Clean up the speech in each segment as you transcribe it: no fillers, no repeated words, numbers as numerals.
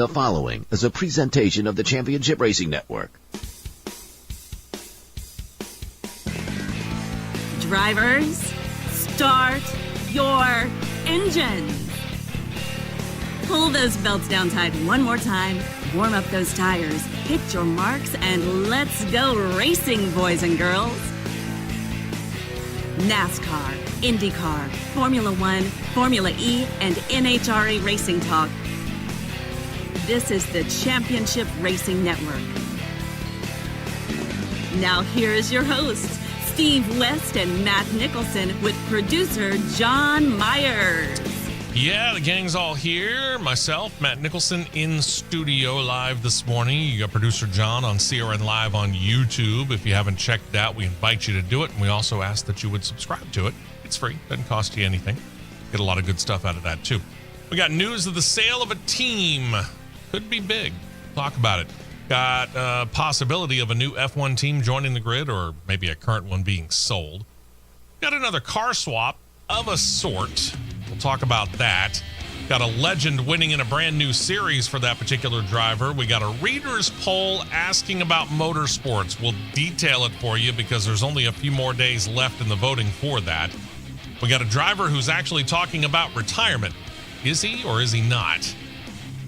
The following is a presentation of the Championship Racing Network. Drivers, start your engines. Pull those belts down tight one more time, warm up those tires, hit your marks, and let's go racing, boys and girls. Nascar, Indycar, Formula One, Formula E, and NHRA Racing Talk. This is the Championship Racing Network. Now here is your hosts, Steve West and Matt Nicholson, with producer John Myers. Yeah, the gang's all here. Myself, Matt Nicholson, in studio live this morning. You got producer John on CRN Live on YouTube. If you haven't checked it out, we invite you to do it. And we also ask that you would subscribe to it. It's free. Doesn't cost you anything. Get a lot of good stuff out of that, too. We got news of the sale of a team. Could be big. Talk about it. Got a possibility of a new F1 team joining the grid, or maybe a current one being sold. Got another car swap of a sort. We'll talk about that. Got a legend winning in a brand new series for that particular driver. We got a reader's poll asking about motorsports. We'll detail it for you because there's only a few more days left in the voting for that. We got a driver who's actually talking about retirement. Is he or is he not?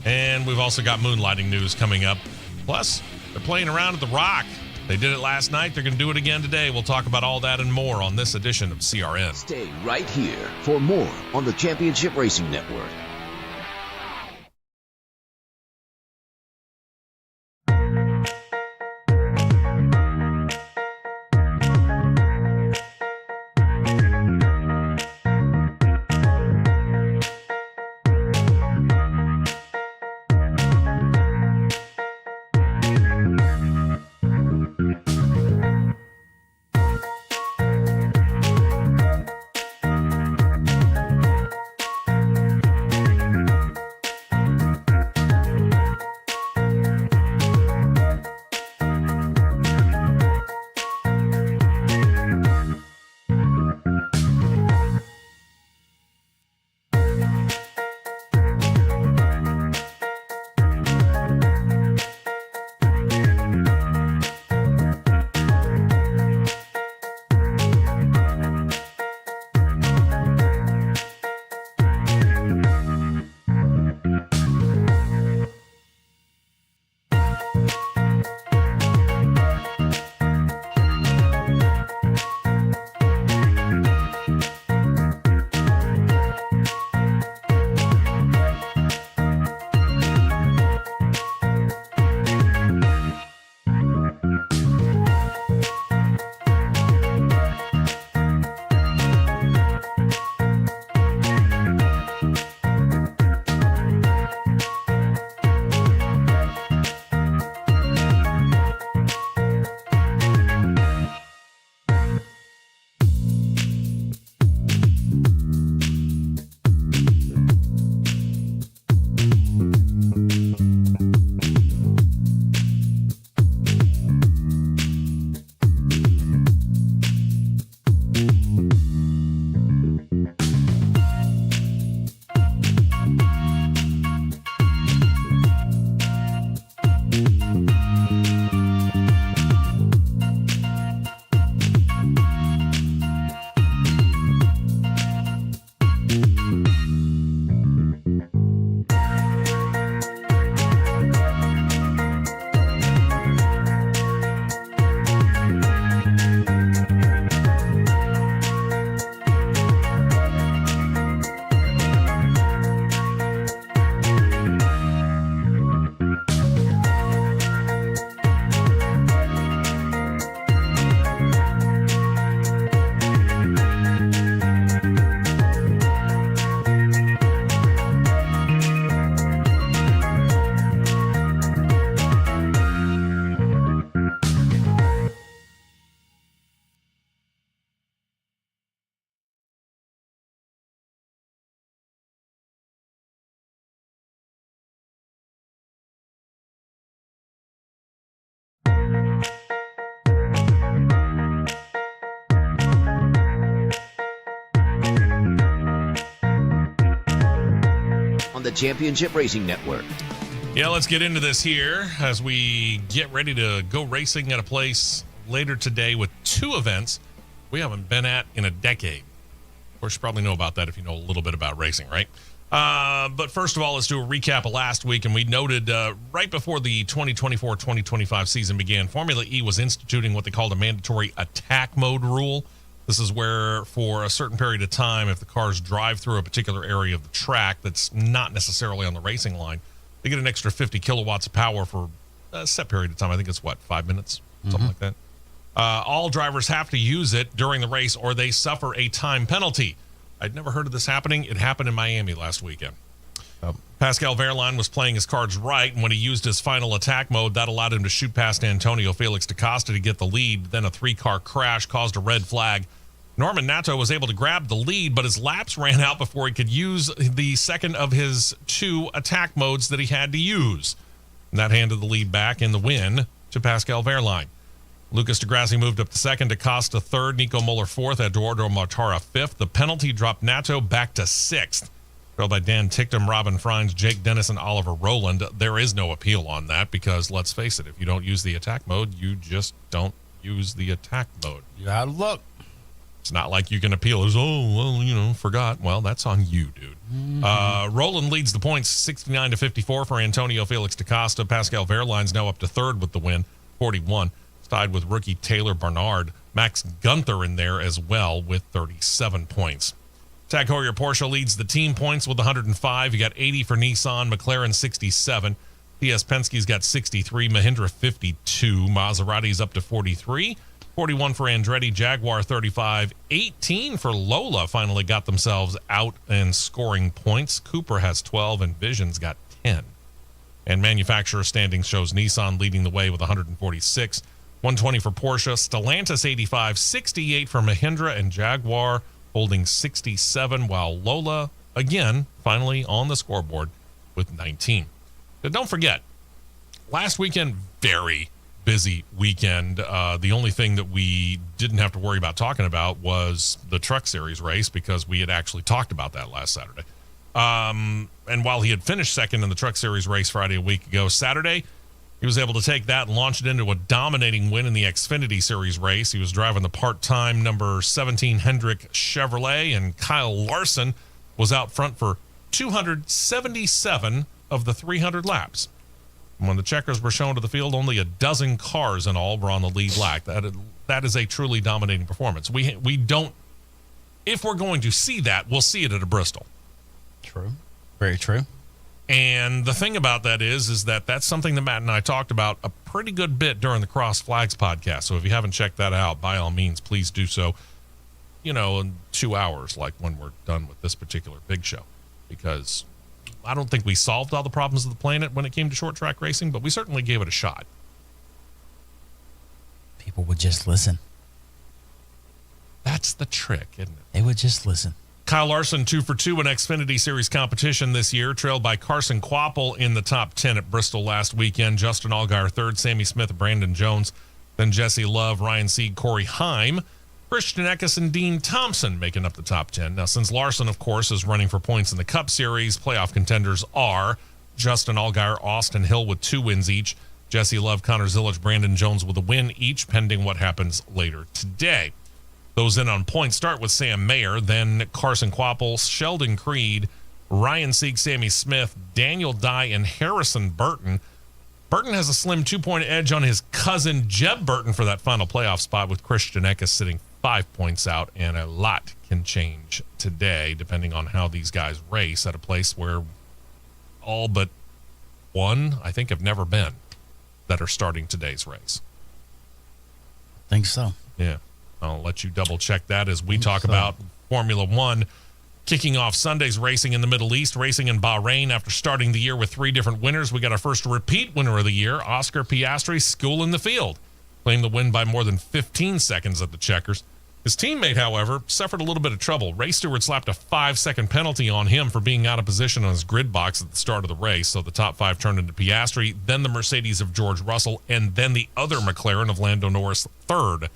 And we've also got moonlighting news coming up. Plus, they're playing around at the Rock. They did it last night. They're going to do it again today. We'll talk about all that and more on this edition of CRN. Stay right here for more on the Championship Racing Network. On the Championship Racing Network. Yeah, let's get into this here as we get ready to go racing at a place later today with two events we haven't been at in a decade. Of course, you probably know about that if you know a little bit about racing, right? But first of all, let's do a recap of last week. And we noted right before the 2024-2025 season began, Formula E was instituting what they called a mandatory attack mode rule. This is where, for a certain period of time, if the cars drive through a particular area of the track that's not necessarily on the racing line, they get an extra 50 kilowatts of power for a set period of time. I think it's, 5 minutes? Something like that. All drivers have to use it during the race or they suffer a time penalty. I'd never heard of this happening. It happened in Miami last weekend. Pascal Wehrlein was playing his cards right, and when he used his final attack mode, that allowed him to shoot past Antonio Felix da Costa to get the lead. Then a three-car crash caused a red flag. Norman Nato was able to grab the lead, but his laps ran out before he could use the second of his two attack modes that he had to use. And that handed the lead back in the win to Pascal Wehrlein. Lucas de Grassi moved up to second, da Costa third, Nico Muller fourth, Eduardo Mortara fifth. The penalty dropped Nato back to sixth. Trailed by Dan Ticktum, Robin Frines, Jake Dennis, and Oliver Rowland. There is no appeal on that because, let's face it, if you don't use the attack mode, you just don't use the attack mode. You gotta look. It's not like you can appeal as, forgot. Well, that's on you, dude. Rowland leads the points 69-54 for Antonio Felix da Costa. Pascal Wehrlein's now up to third with the win, 41. Tied with rookie Taylor Barnard. Max Gunther in there as well with 37 points. Tag Heuer Porsche leads the team points with 105. You got 80 for Nissan, McLaren 67. PS Penske's got 63, Mahindra 52. Maserati's up to 43. 41 for Andretti, Jaguar 35. 18 for Lola finally got themselves out and scoring points. Cooper has 12 and Vision's got 10. And manufacturer standings shows Nissan leading the way with 146. 120 for Porsche, Stellantis 85, 68 for Mahindra, and Jaguar holding 67, while Lola, again, finally on the scoreboard with 19. But don't forget, last weekend, very busy weekend. The only thing that we didn't have to worry about talking about was the Truck Series race because we had actually talked about that last Saturday. And while he had finished second in the Truck Series race Friday a week ago, Saturday, he was able to take that and launch it into a dominating win in the Xfinity Series race. He was driving the part-time number 17 Hendrick Chevrolet, and Kyle Larson was out front for 277 of the 300 laps. And when the checkers were shown to the field, only a dozen cars in all were on the lead lap. That is a truly dominating performance. We don't, if we're going to see that, we'll see it at a Bristol. True. Very true. And the thing about that is that that's something that Matt and I talked about a pretty good bit during the Cross Flags podcast. So if you haven't checked that out, by all means, please do so, in 2 hours, like when we're done with this particular big show. Because I don't think we solved all the problems of the planet when it came to short track racing, but we certainly gave it a shot. People would just listen. That's the trick, isn't it? They would just listen. Kyle Larson, 2 for 2 in Xfinity Series competition this year, trailed by Carson Kvapil in the top 10 at Bristol last weekend. Justin Allgaier third, Sammy Smith, Brandon Jones, then Jesse Love, Ryan Sieg, Corey Heim, Christian Eckes, and Dean Thompson making up the top 10. Now, since Larson, of course, is running for points in the Cup Series, playoff contenders are Justin Allgaier, Austin Hill with 2 wins each, Jesse Love, Connor Zilisch, Brandon Jones with a win each, pending what happens later today. Those in on points start with Sam Mayer, then Carson Kvapil, Sheldon Creed, Ryan Sieg, Sammy Smith, Daniel Dye, and Harrison Burton. Burton has a slim 2-point edge on his cousin Jeb Burton for that final playoff spot, with Christian Eckes sitting 5 points out, and a lot can change today depending on how these guys race at a place where all but one, I think, have never been that are starting today's race. I think so. Yeah. I'll let you double check that as we talk about Formula One kicking off Sunday's racing in the Middle East, racing in Bahrain after starting the year with 3 different winners. We got our first repeat winner of the year, Oscar Piastri, school in the field. Claimed the win by more than 15 seconds at the checkers. His teammate, however, suffered a little bit of trouble. Race steward slapped a 5-second penalty on him for being out of position on his grid box at the start of the race. So the top 5 turned into Piastri, then the Mercedes of George Russell, and then the other McLaren of Lando Norris third.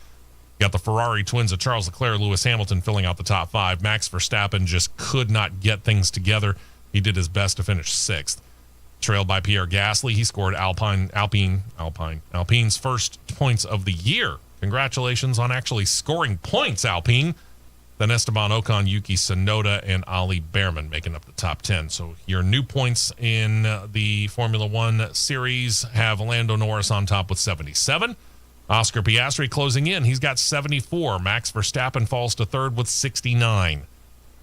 You got the Ferrari twins of Charles Leclerc, Lewis Hamilton filling out the top 5. Max Verstappen just could not get things together. He did his best to finish 6th. trailed by Pierre Gasly. He scored Alpine's first points of the year. Congratulations on actually scoring points, Alpine. Then Esteban Ocon, Yuki Tsunoda, and Ali Behrman making up the top 10. So your new points in the Formula One series have Lando Norris on top with 77. Oscar Piastri closing in. He's got 74. Max Verstappen falls to third with 69.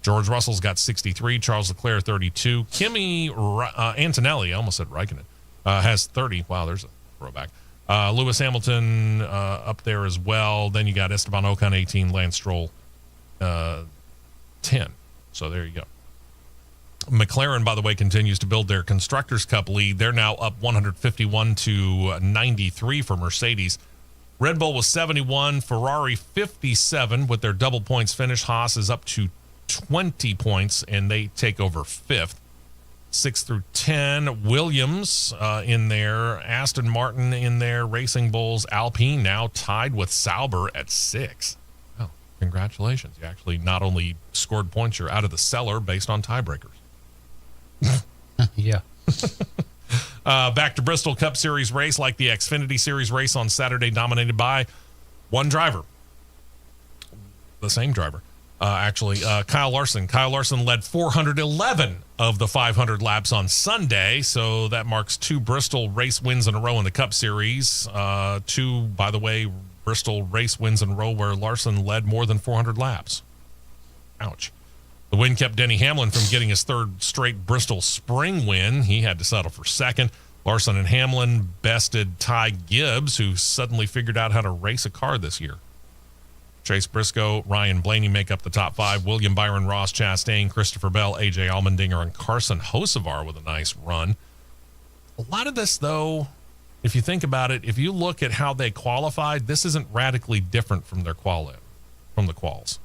George Russell's got 63. Charles Leclerc, 32. Kimi Antonelli, I almost said Raikkonen, has 30. Wow, there's a throwback. Lewis Hamilton up there as well. Then you got Esteban Ocon, 18. Lance Stroll, 10. So there you go. McLaren, by the way, continues to build their Constructors' Cup lead. They're now up 151 to 93 for Mercedes. Red Bull was 71, Ferrari 57 with their double points finish. Haas is up to 20 points, and they take over fifth. 6 through 10, Williams in there, Aston Martin in there, Racing Bulls, Alpine now tied with Sauber at 6. Oh, congratulations. You actually not only scored points, you're out of the cellar based on tiebreakers. Yeah. Back to Bristol Cup Series race, like the Xfinity Series race on Saturday, dominated by one driver. The same driver, actually, Kyle Larson. Kyle Larson led 411 of the 500 laps on Sunday, so that marks 2 Bristol race wins in a row in the Cup Series. 2, by the way, Bristol race wins in a row where Larson led more than 400 laps. Ouch. The win kept Denny Hamlin from getting his third straight Bristol Spring win. He had to settle for second. Larson and Hamlin bested Ty Gibbs, who suddenly figured out how to race a car this year. Chase Briscoe, Ryan Blaney make up the top 5. William Byron, Ross Chastain, Christopher Bell, AJ Allmendinger, and Carson Hocevar with a nice run. A lot of this, though, if you think about it, if you look at how they qualified, this isn't radically different from their quals.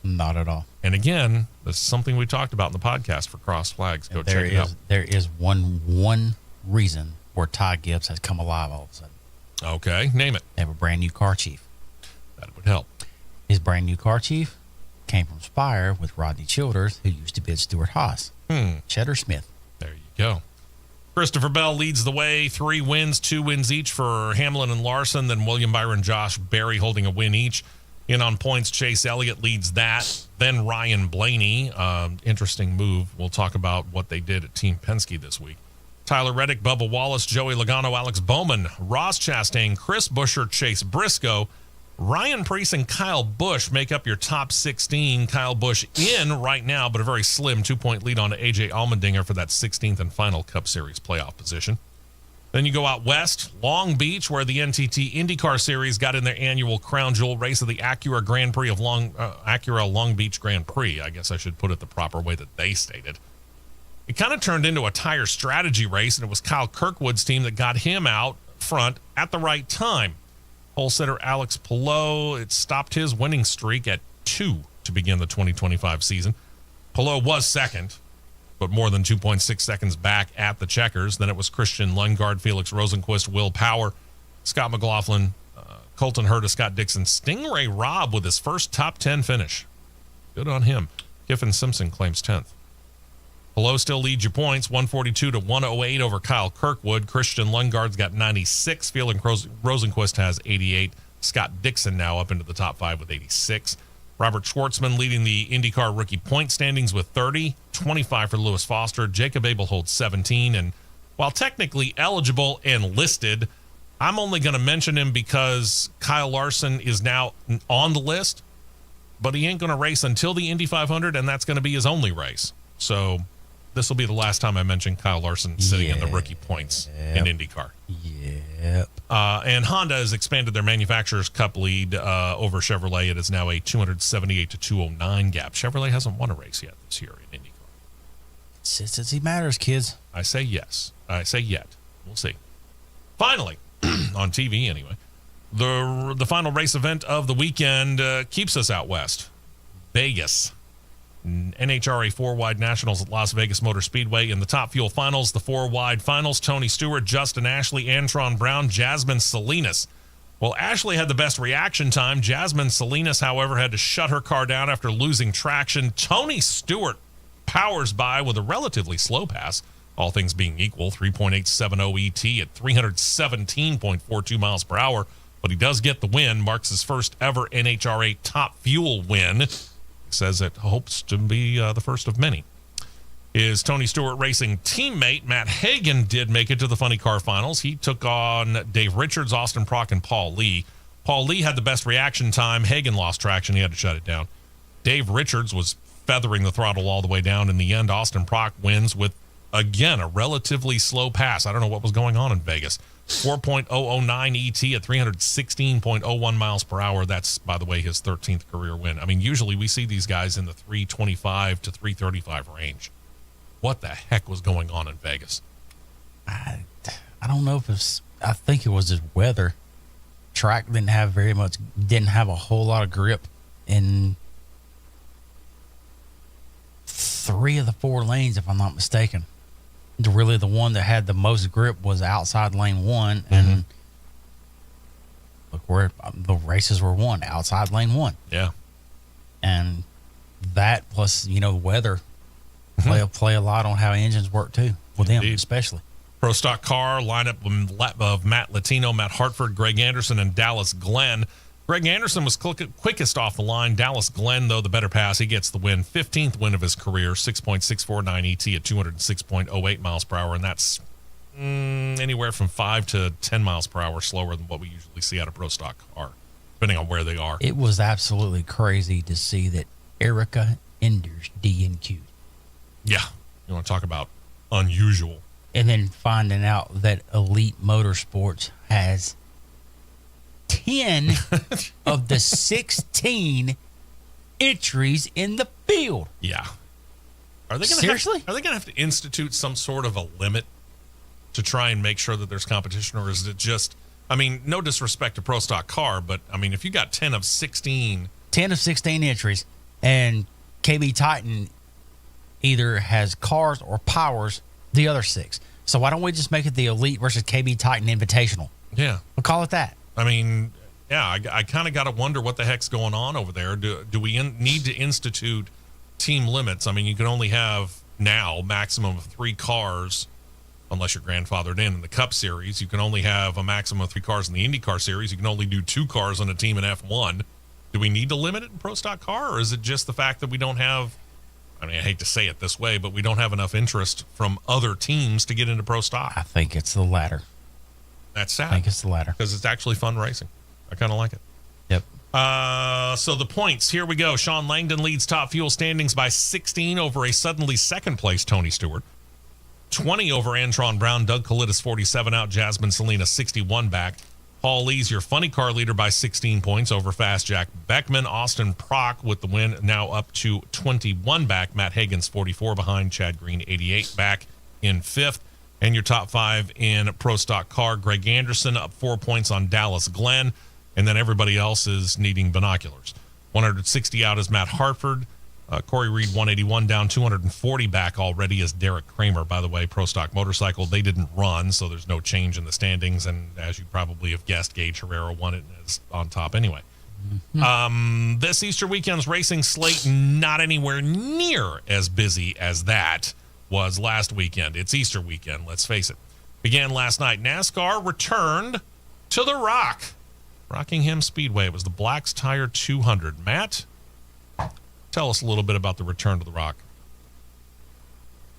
Not at all. And again, this is something we talked about in the podcast for Cross Flags. Go check it out. There is one reason where Ty Gibbs has come alive all of a sudden. Okay, name it. They have a brand new car chief. That would help. His brand new car chief came from Spire with Rodney Childers, who used to bid Stuart Haas. Cheddar Smith. There you go. Christopher Bell leads the way. 3 wins, 2 wins each for Hamlin and Larson. Then William Byron, Josh Berry holding a win each. In on points, Chase Elliott leads that. Then Ryan Blaney. Interesting move. We'll talk about what they did at Team Penske this week. Tyler Reddick, Bubba Wallace, Joey Logano, Alex Bowman, Ross Chastain, Chris Buescher, Chase Briscoe, Ryan Preece, and Kyle Busch make up your top 16. Kyle Busch in right now, but a very slim 2-point lead on AJ Allmendinger for that 16th and final Cup Series playoff position. Then you go out west, Long Beach, where the NTT IndyCar Series got in their annual crown jewel race of the Acura Grand Prix of Acura Long Beach Grand Prix. I guess I should put it the proper way that they stated. It kind of turned into a tire strategy race, and it was Kyle Kirkwood's team that got him out front at the right time. Pole sitter Alex Palou, it stopped his winning streak at 2 to begin the 2025 season. Palou was second, but more than 2.6 seconds back at the checkers. Then it was Christian Lundgaard, Felix Rosenqvist, Will Power, Scott McLaughlin, Colton Herta, Scott Dixon, Stingray Robb with his first top 10 finish. Good on him. Kiffin Simpson claims 10th. Palou still leads you points, 142 to 108 over Kyle Kirkwood. Christian Lundgaard's got 96. Felix Rosenqvist has 88. Scott Dixon now up into the top 5 with 86. Robert Schwartzman leading the IndyCar rookie point standings with 30, 25 for Lewis Foster. Jacob Abel holds 17. And while technically eligible and listed, I'm only going to mention him because Kyle Larson is now on the list, but he ain't going to race until the Indy 500, and that's going to be his only race. So this will be the last time I mention Kyle Larson sitting in the rookie points in IndyCar. Yep. And Honda has expanded their Manufacturers' Cup lead over Chevrolet. It is now a 278 to 209 gap. Chevrolet hasn't won a race yet this year in IndyCar. Consistency matters, kids. I say yes. I say yet. We'll see. Finally, on TV anyway, the final race event of the weekend keeps us out west. Vegas. NHRA 4-wide Nationals at Las Vegas Motor Speedway. In the Top Fuel Finals, the 4-wide finals, Tony Stewart, Justin Ashley, Antron Brown, Jasmine Salinas. Well, Ashley had the best reaction time. Jasmine Salinas, however, had to shut her car down after losing traction. Tony Stewart powers by with a relatively slow pass, all things being equal, 3.870 ET at 317.42 miles per hour. But he does get the win, marks his first ever NHRA top fuel win. He says it hopes to be the first of many. His Tony Stewart Racing teammate, Matt Hagan, did make it to the Funny Car Finals. He took on Dave Richards, Austin Prock, and Paul Lee. Paul Lee had the best reaction time. Hagan lost traction. He had to shut it down. Dave Richards was feathering the throttle all the way down. In the end, Austin Prock wins with, again, a relatively slow pass. I don't know what was going on in Vegas. 4.009 ET at 316.01 miles per hour. That's, by the way, his 13th career win. I mean, usually we see these guys in the 325 to 335 range. What the heck was going on in Vegas? I don't know if it's, I think it was just weather. Track didn't have a whole lot of grip in 3 of the 4 lanes, if I'm not mistaken. Really, the one that had the most grip was outside lane 1, and look where the races were won, outside lane 1. Yeah. And that plus, weather play a lot on how engines work too, with them especially. Pro Stock Car lineup of Matt Latino, Matt Hartford, Greg Anderson, and Dallas Glenn. Greg Anderson was quickest off the line. Dallas Glenn, though, the better pass. He gets the win. 15th win of his career, 6.649 ET at 206.08 miles per hour. And that's anywhere from 5 to 10 miles per hour slower than what we usually see out of Pro Stock Car, depending on where they are. It was absolutely crazy to see that Erica Enders DNQ'd. Yeah. You want to talk about unusual. And then finding out that Elite Motorsports has 10 of the 16 entries in the field. Yeah. Are they Seriously? Are they going to have to institute some sort of a limit to try and make sure that there's competition, or is it just, I mean, no disrespect to Pro Stock Car, but I mean, if you got 10 of 16 entries, and KB Titan either has cars or powers the other 6. So why don't we just make it the Elite versus KB Titan Invitational? Yeah. We'll call it that. I mean, yeah, I kind of got to wonder what the heck's going on over there. Do we need to institute team limits? I mean, you can only have now maximum of 3 cars, unless you're grandfathered in the Cup Series. You can only have a maximum of 3 cars in the IndyCar Series. You can only do 2 cars on a team in F1. Do we need to limit it in Pro Stock Car, or is it just the fact that we don't have, I mean, I hate to say it this way, but we don't have enough interest from other teams to get into Pro Stock? I think it's the latter. That's sad. I think it's the latter. Because it's actually fun racing. I kind of like it. Yep. So the points, here we go. Sean Langdon leads top fuel standings by 16 over a suddenly second place Tony Stewart. 20 over Antron Brown. Doug Kalidas 47 out. Jasmine Selena 61 back. Paul Lee's your funny car leader by 16 points over Fast Jack Beckman. Austin Prock with the win, now up to 21 back. Matt Hagan's 44 behind. Chad Green 88 back in 5th. And your top 5 in Pro Stock Car, Greg Anderson up 4 points on Dallas Glenn. And then everybody else is needing binoculars. 160 out is Matt Hartford. Corey Reed 181 down, 240 back already is Derek Kramer. By the way, Pro Stock Motorcycle, they didn't run, so there's no change in the standings. And as you probably have guessed, Gage Herrera won it and is on top anyway. This Easter weekend's racing slate, not anywhere near as busy as that was last weekend. It's Easter weekend, let's face it. Began last night. NASCAR returned to the Rockingham Speedway. It was the Black's Tire 200. Matt, tell us a little bit about the return to the Rock.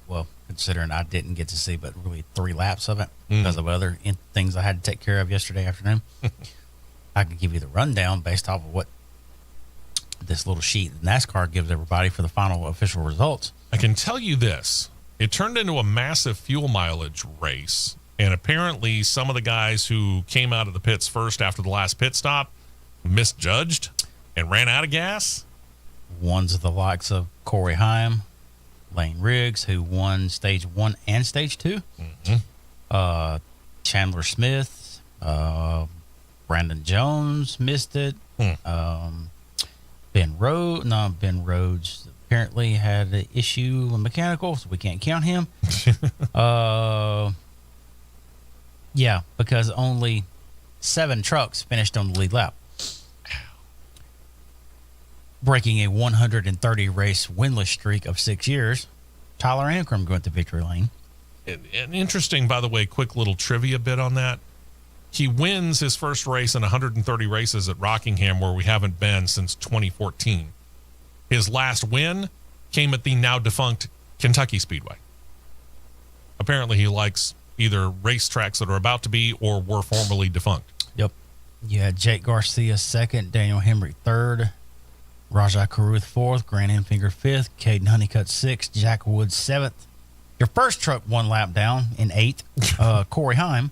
Well, considering I didn't get to see but really 3 laps of it because of other things I had to take care of yesterday afternoon, I can give you the rundown based off of what this little sheet NASCAR gives everybody for the final official results. I can tell you this. It turned into a massive fuel mileage race, and apparently some of the guys who came out of the pits first after the last pit stop misjudged and ran out of gas. Ones of the likes of Corey Haim, Lane Riggs, who won stage 1 and stage 2. Chandler Smith, Brandon Jones missed it. Ben Rhodes apparently had an issue with mechanical, so we can't count him. Yeah, because only 7 trucks finished on the lead lap, breaking a 130 race winless streak of 6 years. Tyler Ankrum going to victory lane. And interesting, by the way, quick little trivia bit on that. He wins his first race in 130 races at Rockingham, where we haven't been since 2014. His last win came at the now defunct Kentucky Speedway. Apparently he likes either racetracks that are about to be or were formerly defunct. Yep. You had Jake Garcia second, Daniel Hemrick third, Rajah Caruth fourth, Grant Enfinger fifth, Caden Honeycutt sixth, Jack Woods seventh. Your first truck one lap down in eighth, Corey Heim,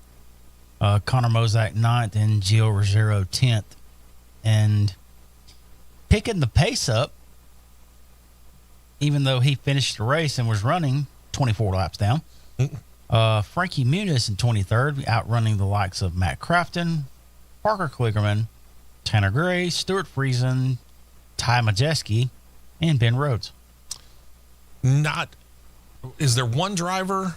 Connor Mozak ninth, and Gio Ruggiero 10th. And picking the pace up, even though he finished the race and was running 24 laps down. Frankie Muniz in 23rd, outrunning the likes of Matt Crafton, Parker Kligerman, Tanner Gray, Stuart Friesen, Ty Majeski, and Ben Rhodes. Is there one driver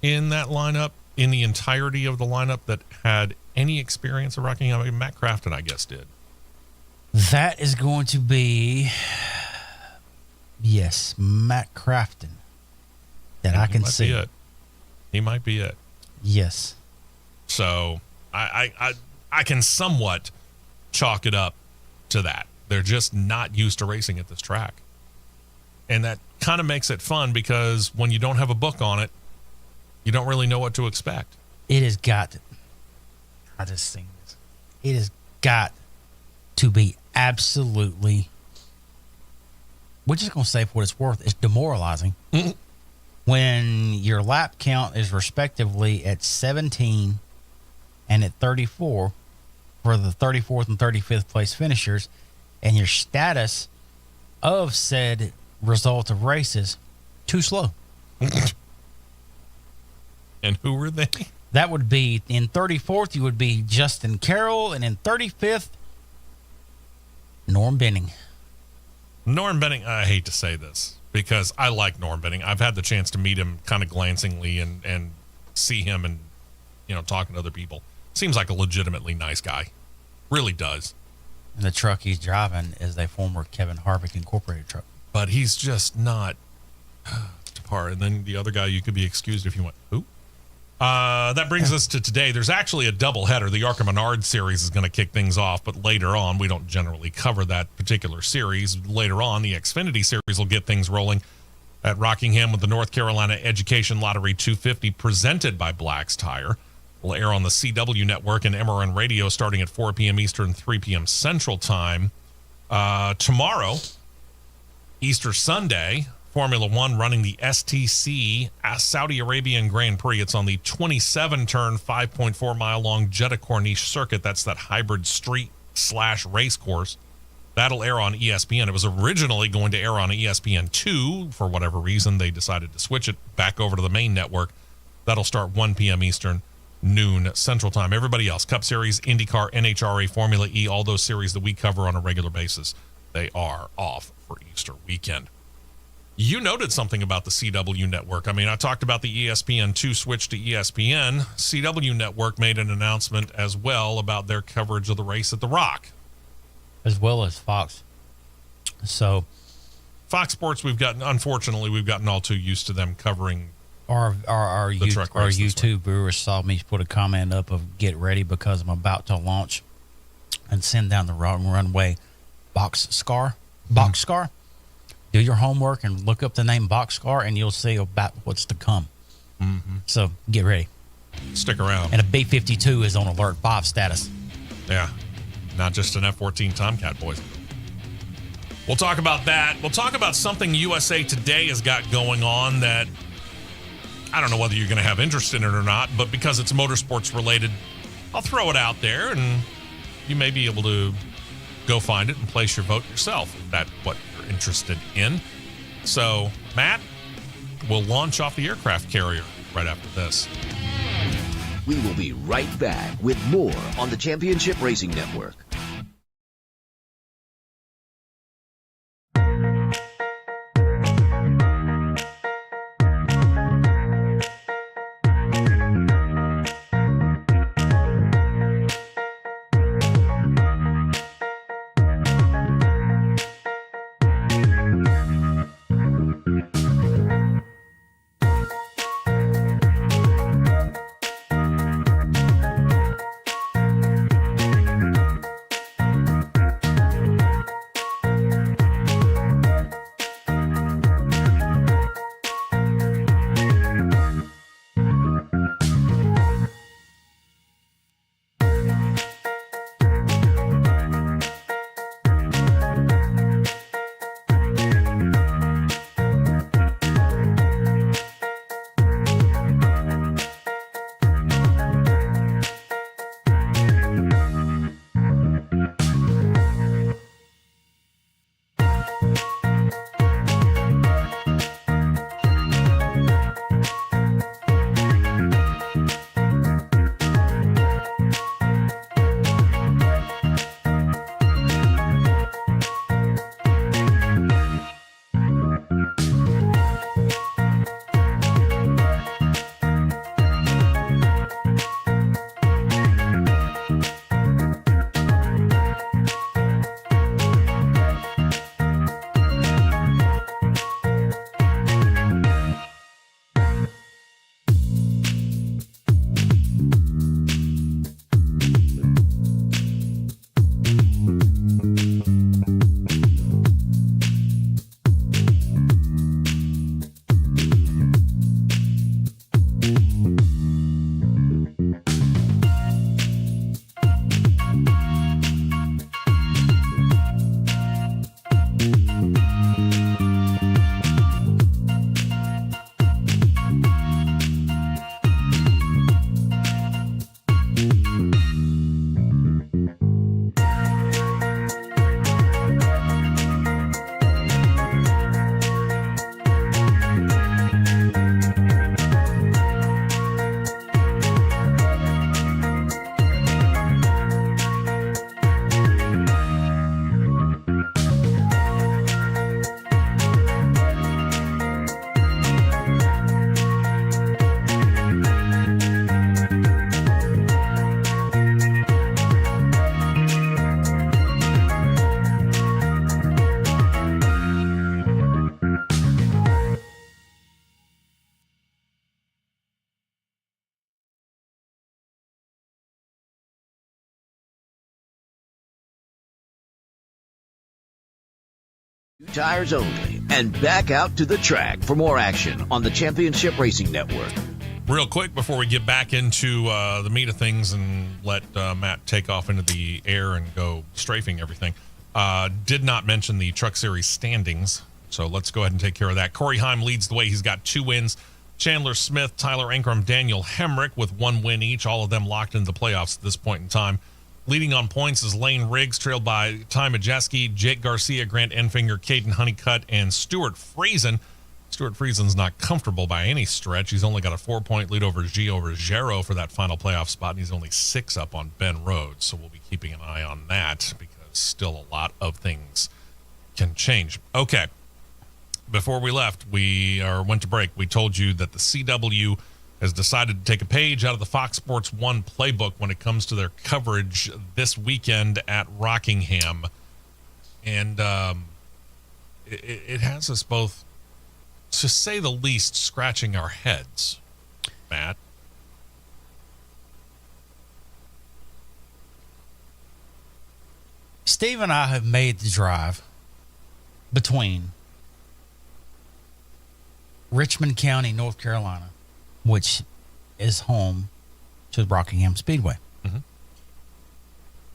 in that lineup, in the entirety of the lineup, that had any experience of Rockingham? I mean, Matt Crafton, I guess, did. That is going to be, yes, Matt Crafton. That I can see. He might be it. Yes. So I can somewhat chalk it up to that. They're just not used to racing at this track. And that kind of makes it fun, because when you don't have a book on it, you don't really know what to expect. It has got, I just think this, it has got to be absolutely, we're just going to say for what it's worth, it's demoralizing. Mm-hmm. When your lap count is respectively at 17 and at 34 for the 34th and 35th place finishers, and your status of said result of races too slow. And who were they? That would be, in 34th, you would be Justin Carroll, and in 35th, Norm Benning. Norm Benning, I hate to say this, because I like Norm Benning. I've had the chance to meet him kind of glancingly and see him and, talking to other people. Seems like a legitimately nice guy. Really does. And the truck he's driving is a former Kevin Harvick Incorporated truck. But he's just not to par. And then the other guy, you could be excused if you went, who? That brings us to today. There's actually a doubleheader. The Arca Menard series is going to kick things off, but later on, we don't generally cover that particular series. Later on, the Xfinity series will get things rolling at Rockingham with the North Carolina Education Lottery 250 presented by Black's Tire. Will air on the CW network and MRN Radio starting at 4 p.m. Eastern, 3 p.m. Central Time. Tomorrow, Easter Sunday, Formula One running the STC Saudi Arabian Grand Prix. It's on the 27-turn, 5.4-mile-long Jeddah Corniche circuit. That's that hybrid street/race course. That'll air on ESPN. It was originally going to air on ESPN2. For whatever reason, they decided to switch it back over to the main network. That'll start 1 p.m. Eastern, noon Central Time. Everybody else, Cup Series, IndyCar, NHRA, Formula E, all those series that we cover on a regular basis, they are off for Easter weekend. You noted something about the CW network. I mean, I talked about the ESPN2 switch to ESPN. CW network made an announcement as well about their coverage of the race at the Rock. As well as Fox. So Fox Sports, unfortunately, we've gotten all too used to them covering our YouTube viewers saw me put a comment up of get ready because I'm about to launch and send down the wrong runway Boxcar. Do your homework and look up the name Boxcar, and you'll see about what's to come. Mm-hmm. So get ready. Stick around. And a B-52 is on Alert 5 status. Yeah, not just an F-14 Tomcat, boys. We'll talk about that. We'll talk about something USA Today has got going on that I don't know whether you're going to have interest in it or not, but because it's motorsports related, I'll throw it out there, and you may be able to go find it and place your vote yourself if that's what you're interested in. So, Matt, we'll launch off the aircraft carrier right after this. We will be right back with more on the Championship Racing Network. Tires only, and back out to the track for more action on the Championship Racing Network. Real quick before we get back into the meat of things and let Matt take off into the air and go strafing everything, did not mention the Truck Series standings, so let's go ahead and take care of that. Corey Heim leads the way. He's got 2 wins. Chandler Smith, Tyler Ankrum, Daniel Hemrick with 1 win each, all of them locked into the playoffs at this point in time. Leading on points is Lane Riggs, trailed by Ty Majeski, Jake Garcia, Grant Enfinger, Caden Honeycutt, and Stuart Friesen. Stuart Friesen's not comfortable by any stretch. He's only got a 4-point lead over Gio Ruggiero for that final playoff spot, and he's only 6 up on Ben Rhodes. So we'll be keeping an eye on that because still a lot of things can change. Okay. Before we left, went to break, we told you that the CW has decided to take a page out of the Fox Sports 1 playbook when it comes to their coverage this weekend at Rockingham. And it has us both, to say the least, scratching our heads, Matt. Steve and I have made the drive between Richmond County, North Carolina, which is home to Rockingham Speedway,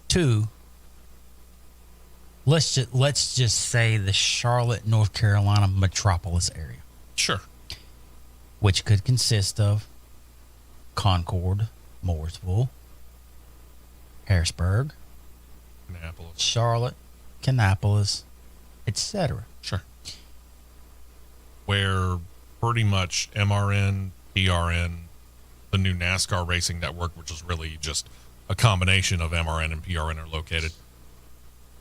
to let's just say the Charlotte, North Carolina metropolis area. Sure. Which could consist of Concord, Mooresville, Harrisburg, Annapolis, Charlotte, Kannapolis, etc. Sure. Where pretty much MRN, PRN, the new NASCAR Racing Network, which is really just a combination of MRN and PRN, are located.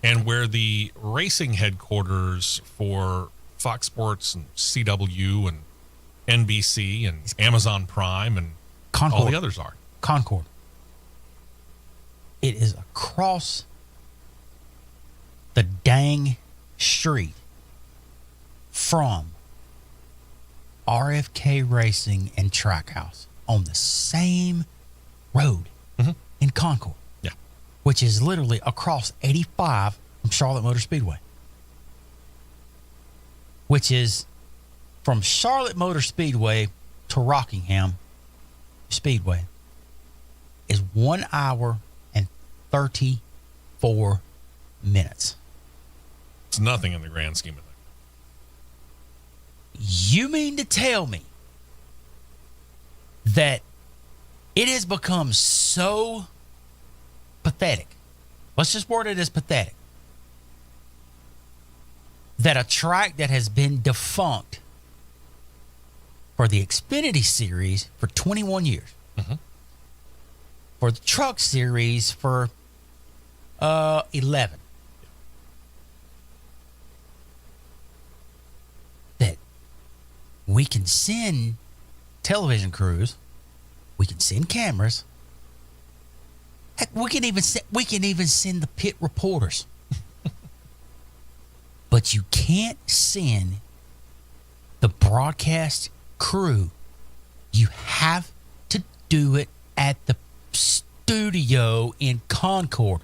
And where the racing headquarters for Fox Sports and CW and NBC and Amazon Prime and Concord. all the others are. Concord. It is across the dang street from RFK Racing and Trackhouse on the same road in Concord. Yeah. Which is literally across 85 from Charlotte Motor Speedway. Which is from Charlotte Motor Speedway to Rockingham Speedway is 1 hour and 34 minutes. It's nothing in the grand scheme of things. You mean to tell me that it has become so pathetic? Let's just word it as pathetic. That a track that has been defunct for the Xfinity Series for 21 years, for the Truck Series for 11, that we can send television crews, we can send cameras, heck, we can even send the pit reporters. But you can't send the broadcast crew. You have to do it at the studio in Concord.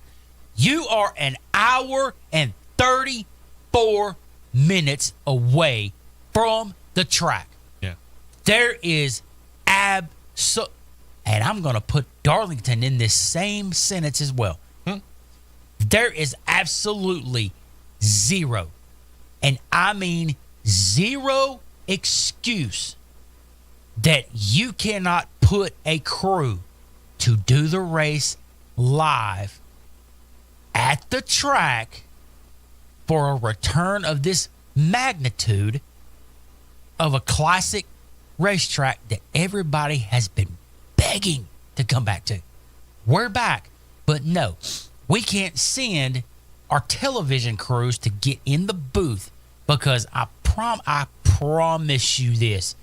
You are an hour and 34 minutes away from the track. Yeah. There is and I'm going to put Darlington in this same sentence as well. There is absolutely zero, and I mean zero, excuse that you cannot put a crew to do the race live at the track for a return of this magnitude of a classic racetrack that everybody has been begging to come back to. We're back, but no, we can't send our television crews to get in the booth because I promise you this.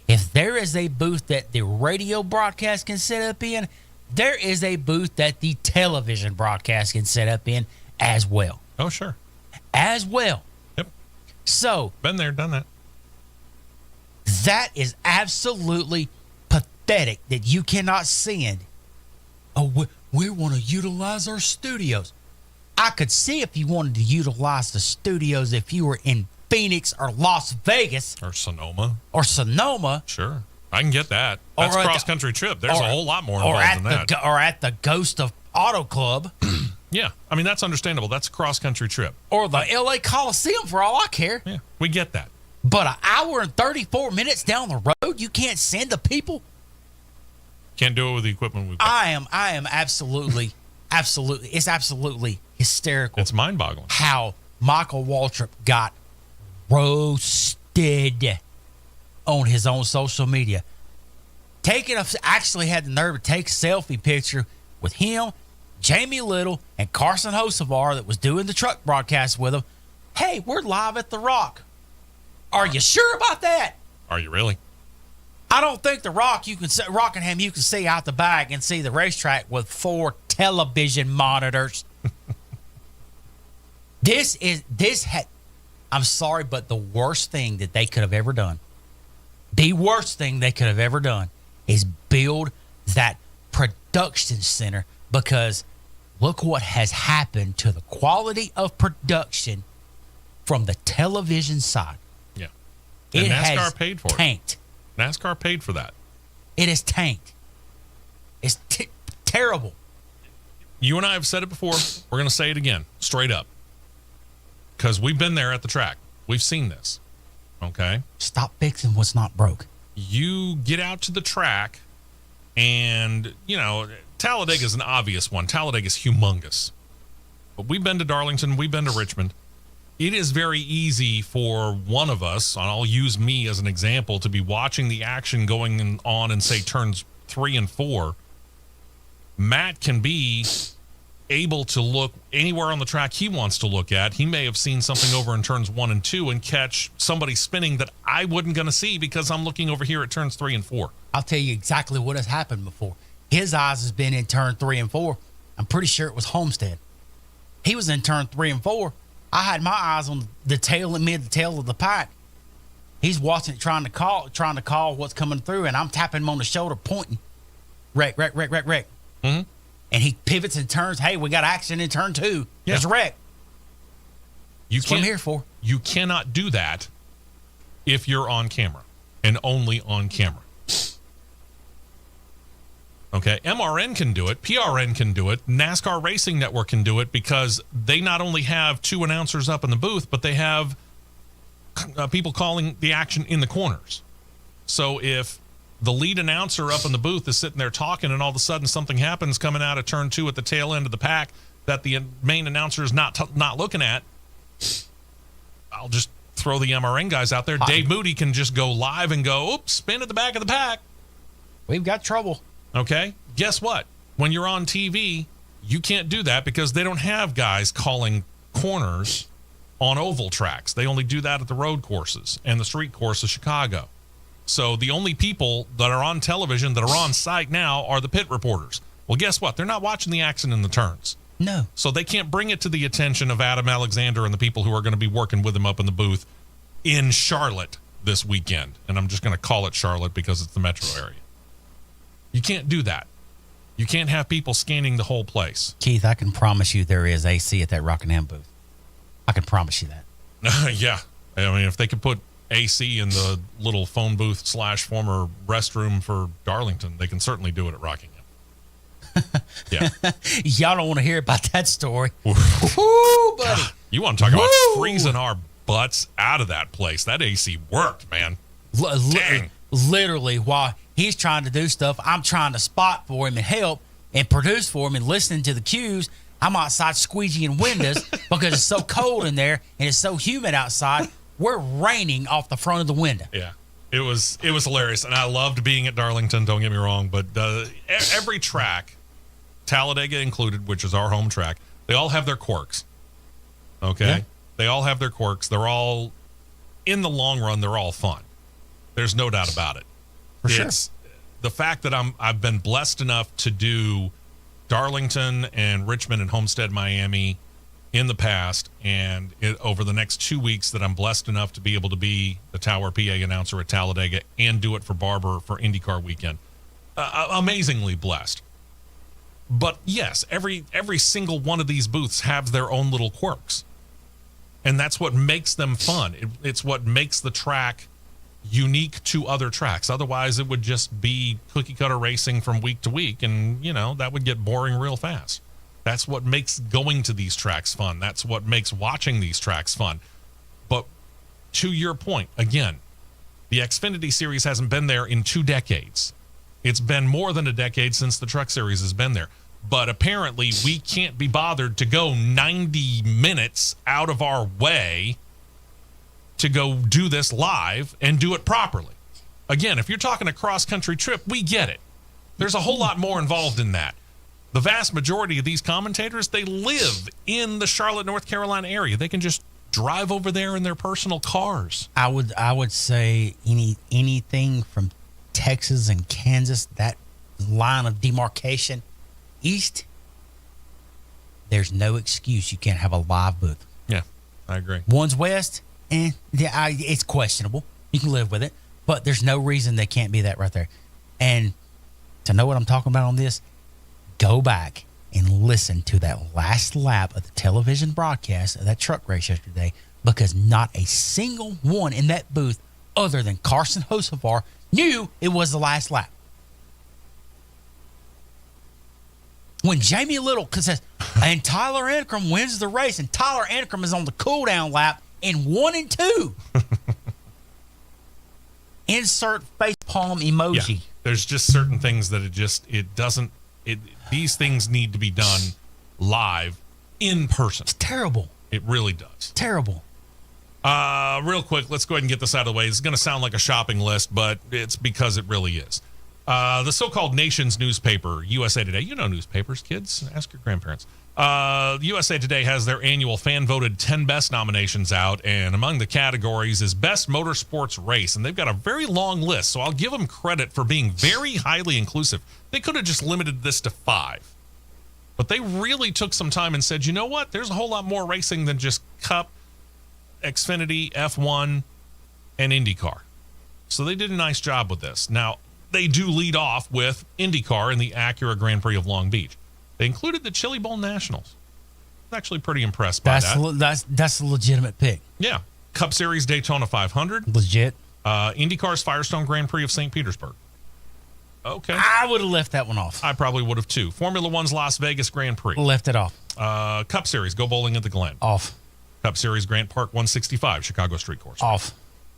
If there is a booth that the radio broadcast can set up in, there is a booth that the television broadcast can set up in as well. Oh, sure. As well. Yep. So. Been there, done that. That is absolutely pathetic that you cannot send. Oh, we want to utilize our studios. I could see if you wanted to utilize the studios if you were in Phoenix or Las Vegas Or Sonoma. or Sonoma. Sure. I can get that. That's Or a at cross-country trip. There's a whole lot more involved in that. Or at the Ghost of Auto Club Yeah. I mean, that's understandable. That's a cross-country trip. or the LA Coliseum for all I care. Yeah. We get that. But an hour and 34 minutes down the road, you can't send the people? Can't do it with the equipment we've got. I am absolutely, it's absolutely hysterical It's mind-boggling. how Michael Waltrip got roasted on his own social media. Actually had the nerve to take a selfie picture with him, Jamie Little, and Carson Hocevar that was doing the truck broadcast with him. Hey, we're live at The Rock. Are you sure about that? Are you really? I don't think the Rockingham you can see out the back and see the racetrack with 4 television monitors. I'm sorry, but the worst thing that they could have ever done, is build that production center, because look what has happened to the quality of production from the television side. Yeah. And It NASCAR has paid for tanked. it. NASCAR paid for that. It is tanked. It's terrible. You and I have said it before. We're going to say it again, straight up. Because we've been there at the track. We've seen this. Okay? Stop fixing what's not broke. You get out to the track, and, Talladega is an obvious one. Talladega is humongous. But we've been to Darlington. We've been to Richmond. It is very easy for one of us, and I'll use me as an example, to be watching the action going on in, say, turns 3 and 4. Matt can be able to look anywhere on the track he wants to look at. He may have seen something over in turns 1 and 2 and catch somebody spinning that I wasn't going to see because I'm looking over here at turns 3 and 4. I'll tell you exactly what has happened before. His eyes has been in turn 3 and 4. I'm pretty sure it was Homestead. He was in turn 3 and 4. I had my eyes on the tail of the pack. He's watching it, trying to call what's coming through, and I'm tapping him on the shoulder, pointing. Wreck. Mm-hmm. And he pivots and turns. Hey, we got action in turn 2. There's a wreck. That's what I'm here for. You cannot do that if you're on camera, and only on camera. Okay, MRN can do it, PRN can do it, NASCAR Racing Network can do it, because they not only have 2 announcers up in the booth, but they have people calling the action in the corners. So if the lead announcer up in the booth is sitting there talking, and all of a sudden something happens coming out of turn 2 at the tail end of the pack that the main announcer is not looking at, I'll just throw the MRN guys out there. Dave Moody can just go live and go, oops, spin at the back of the pack. We've got trouble. Okay, guess what? When you're on TV, you can't do that because they don't have guys calling corners on oval tracks. They only do that at the road courses and the street course of Chicago. So the only people that are on television that are on site now are the pit reporters. Well, guess what? They're not watching the action in the turns. No. So they can't bring it to the attention of Adam Alexander and the people who are going to be working with him up in the booth in Charlotte this weekend. And I'm just going to call it Charlotte because it's the metro area. You can't do that. You can't have people scanning the whole place. Keith, I can promise you there is AC at that Rockingham booth. I can promise you that. Yeah. I mean, if they could put AC in the little phone booth / former restroom for Darlington, they can certainly do it at Rockingham. Yeah. Y'all don't want to hear about that story. Woo, buddy. You want to talk about freezing our butts out of that place. That AC worked, man. Dang. Literally, while he's trying to do stuff, I'm trying to spot for him and help and produce for him and listening to the cues. I'm outside squeegeeing windows because it's so cold in there and it's so humid outside. We're raining off the front of the window. Yeah, it was hilarious, and I loved being at Darlington. Don't get me wrong, but every track, Talladega included, which is our home track, they all have their quirks. Okay, yeah. They all have their quirks. They're all, in the long run, they're all fun. There's no doubt about it. It's the fact that I've been blessed enough to do Darlington and Richmond and Homestead, Miami in the past, and over the next 2 weeks that I'm blessed enough to be able to be the Tower PA announcer at Talladega and do it for Barber for IndyCar weekend. Amazingly blessed. But yes, every single one of these booths have their own little quirks. And that's what makes them fun. It's what makes the track unique to other tracks. Otherwise, it would just be cookie cutter racing from week to week, and that would get boring real fast. That's what makes going to these tracks fun. That's what makes watching these tracks fun. But to your point, again, the Xfinity Series hasn't been there in 2 decades. It's been more than a decade since the Truck Series has been there. But apparently, we can't be bothered to go 90 minutes out of our way to go do this live and do it properly. Again, if you're talking a cross-country trip, we get it. There's a whole lot more involved in that. The vast majority of these commentators, they live in the Charlotte, North Carolina area. They can just drive over there in their personal cars. I would say anything from Texas and Kansas, that line of demarcation east, there's no excuse you can't have a live booth. Yeah, I agree. One's west, it's questionable. You can live with it, but there's no reason they can't be that right there. And to know what I'm talking about on this, go back and listen to that last lap of the television broadcast of that truck race yesterday, because not a single one in that booth other than Carson Hocevar knew it was the last lap. When Jamie Little says, and Tyler Ankrum wins the race, and Tyler Ankrum is on the cool-down lap in 1 and 2. Insert facepalm emoji. Yeah, there's just certain things that these things need to be done live in person. It's terrible. It really does. Terrible. Real quick, let's go ahead and get this out of the way. It's going to sound like a shopping list, but it's because it really is. The so-called Nation's newspaper, USA Today. You know newspapers, kids. Ask your grandparents. USA Today has their annual fan-voted 10 best nominations out, and among the categories is Best Motorsports Race, and they've got a very long list, so I'll give them credit for being very highly inclusive. They could have just limited this to 5, but they really took some time and said, you know what? There's a whole lot more racing than just Cup, Xfinity, F1, and Indycar. So they did a nice job with this. Now, they do lead off with IndyCar in the Acura Grand Prix of Long Beach. They included the Chili Bowl Nationals. I'm actually pretty impressed by that. That's a legitimate pick. Yeah. Cup Series Daytona 500. Legit. IndyCar's Firestone Grand Prix of St. Petersburg. Okay. I would have left that one off. I probably would have too. Formula One's Las Vegas Grand Prix. Left it off. Cup Series Go Bowling at the Glen. Off. Cup Series Grant Park 165 Chicago Street Course. Off.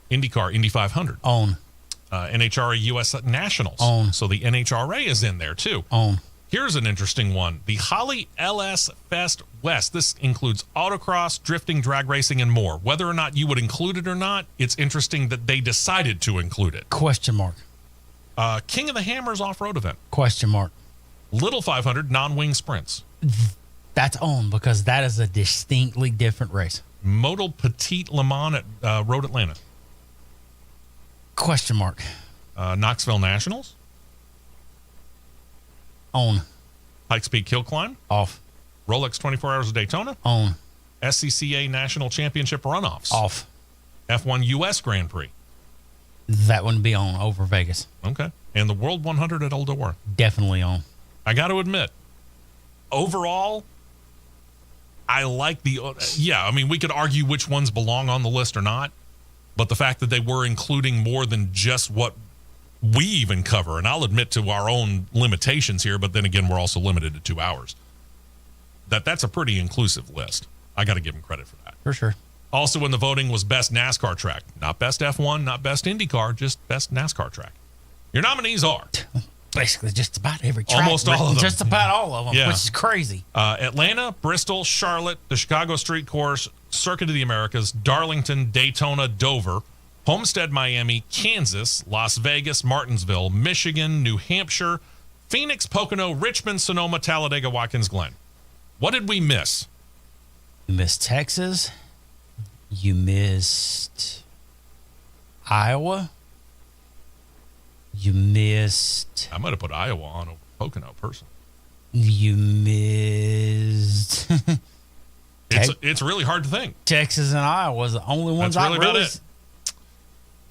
IndyCar Indy 500. On. NHRA US Nationals. On. So the NHRA is in there too. On. Here's an interesting one. The Holly LS Fest West. This includes autocross, drifting, drag racing, and more. Whether or not you would include it or not, it's interesting that they decided to include it. Question mark. King of the Hammers off-road event. Question mark. Little 500 non-wing sprints. That's on, because that is a distinctly different race. Modal Petite Le Mans at Road Atlanta. Question mark. Knoxville Nationals. On. Pikes Peak Hill Climb. Off. Rolex 24 Hours of Daytona. On. SCCA National Championship runoffs. Off. F1 US Grand Prix. That wouldn't be on over Vegas. Okay. And the World 100 at Eldora. Definitely on. I got to admit, overall, I like the... Yeah, I mean, we could argue which ones belong on the list or not, but the fact that they were including more than just what we even cover, and I'll admit to our own limitations here, but then again, we're also limited to 2 hours. That's a pretty inclusive list. I got to give them credit for that. For sure. Also in the voting was Best NASCAR Track. Not Best F1, not Best IndyCar, just Best NASCAR Track. Your nominees are... Basically just about every track. Almost all of them. Just about all of them, Yeah. which is crazy. Atlanta, Bristol, Charlotte, the Chicago Street Course, Circuit of the Americas, Darlington, Daytona, Dover, Homestead, Miami, Kansas, Las Vegas, Martinsville, Michigan, New Hampshire, Phoenix, Pocono, Richmond, Sonoma, Talladega, Watkins Glen. What did we miss? You missed Texas. You missed Iowa. You missed... I might have put Iowa on over Pocono, personally. You missed... It's really hard to think. Texas and Iowa was the only ones That's really I about really... it.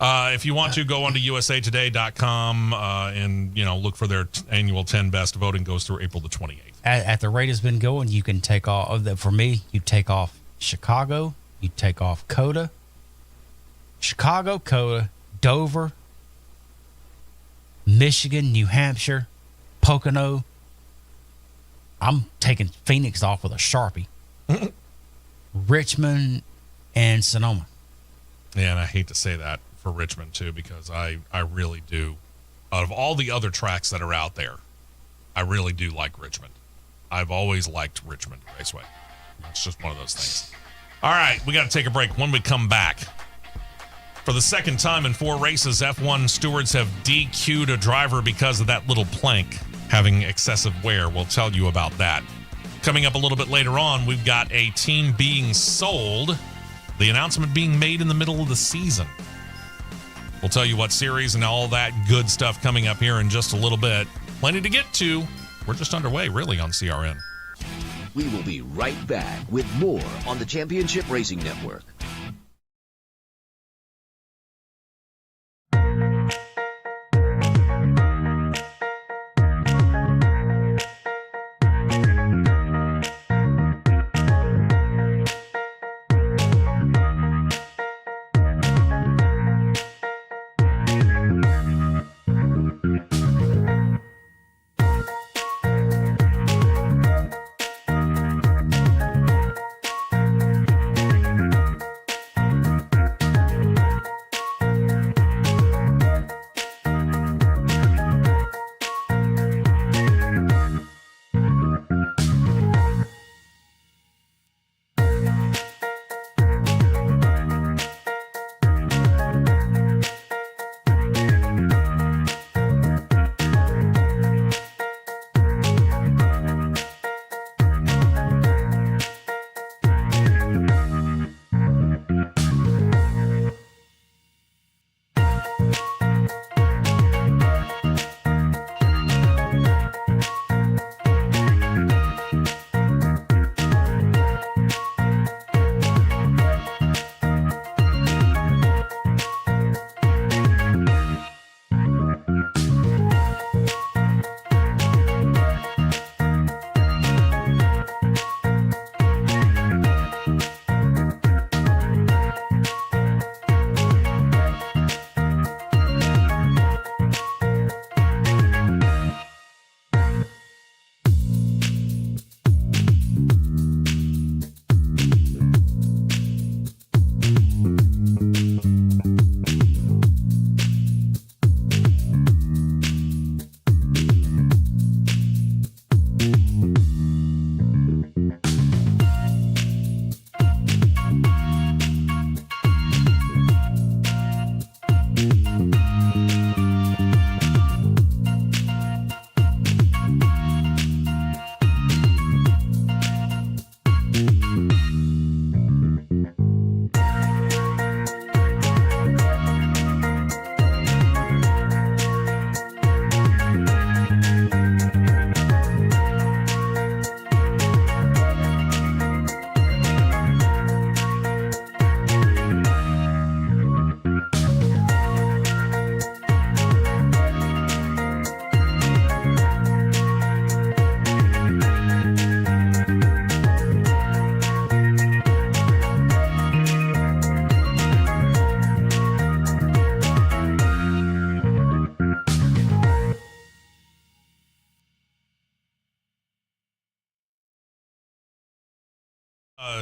If you want to, go onto usatoday.com and, look for their annual 10 best. Voting goes through April the 28th. At the rate it's been going, you can take off, for me, you take off Chicago, you take off Coda, Chicago, Coda, Dover, Michigan, New Hampshire, Pocono. I'm taking Phoenix off with a Sharpie. Richmond and Sonoma. Yeah, and I hate to say that for Richmond, too, because I really do. Out of all the other tracks that are out there, I really do like Richmond. I've always liked Richmond Raceway. It's just one of those things. All right, we got to take a break. When we come back, for the second time in 4 races, F1 stewards have DQ'd a driver because of that little plank having excessive wear. We'll tell you about that. Coming up a little bit later on, we've got a team being sold, the announcement being made in the middle of the season. We'll tell you what series and all that good stuff coming up here in just a little bit. Plenty to get to. We're just underway, really, on CRN. We will be right back with more on the Championship Racing Network.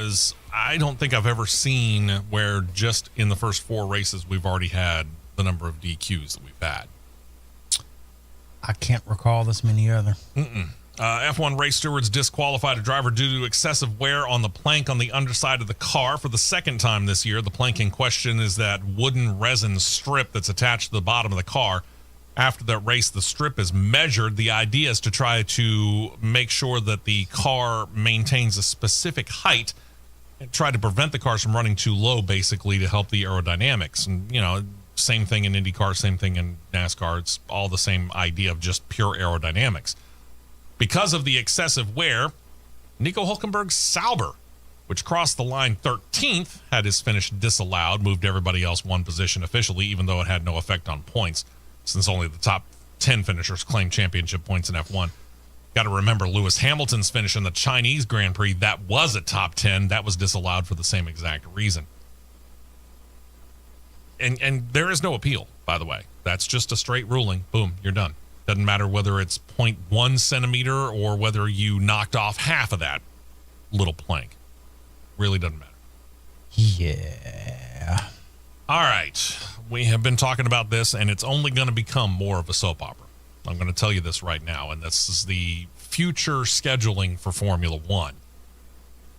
Because I don't think I've ever seen where just in the first 4 races we've already had the number of DQs that we've had. I can't recall this many other. F1 race stewards disqualified a driver due to excessive wear on the plank on the underside of the car for the second time this year. The plank in question is that wooden resin strip that's attached to the bottom of the car. After that race, the strip is measured. The idea is to try to make sure that the car maintains a specific height and try to prevent the cars from running too low, basically, to help the aerodynamics. And, you know, same thing in Indycar, same thing in NASCAR. It's all the same idea of just pure aerodynamics. Because of the excessive wear, Nico Hulkenberg's Sauber which crossed the line 13th, had his finish disallowed, moved everybody else one position officially, even though it had no effect on points, since only the top 10 finishers claim championship points in F1. Got to remember Lewis Hamilton's finish in the Chinese Grand Prix. That was a top 10. That was disallowed for the same exact reason. And there is no appeal, by the way. That's just a straight ruling. Boom, you're done. Doesn't matter whether it's 0.1 centimeter or whether you knocked off half of that little plank. Really doesn't matter. Yeah. All right. We have been talking about this, and it's only going to become more of a soap opera. I'm going to tell you this right now, and this is the future scheduling for Formula One.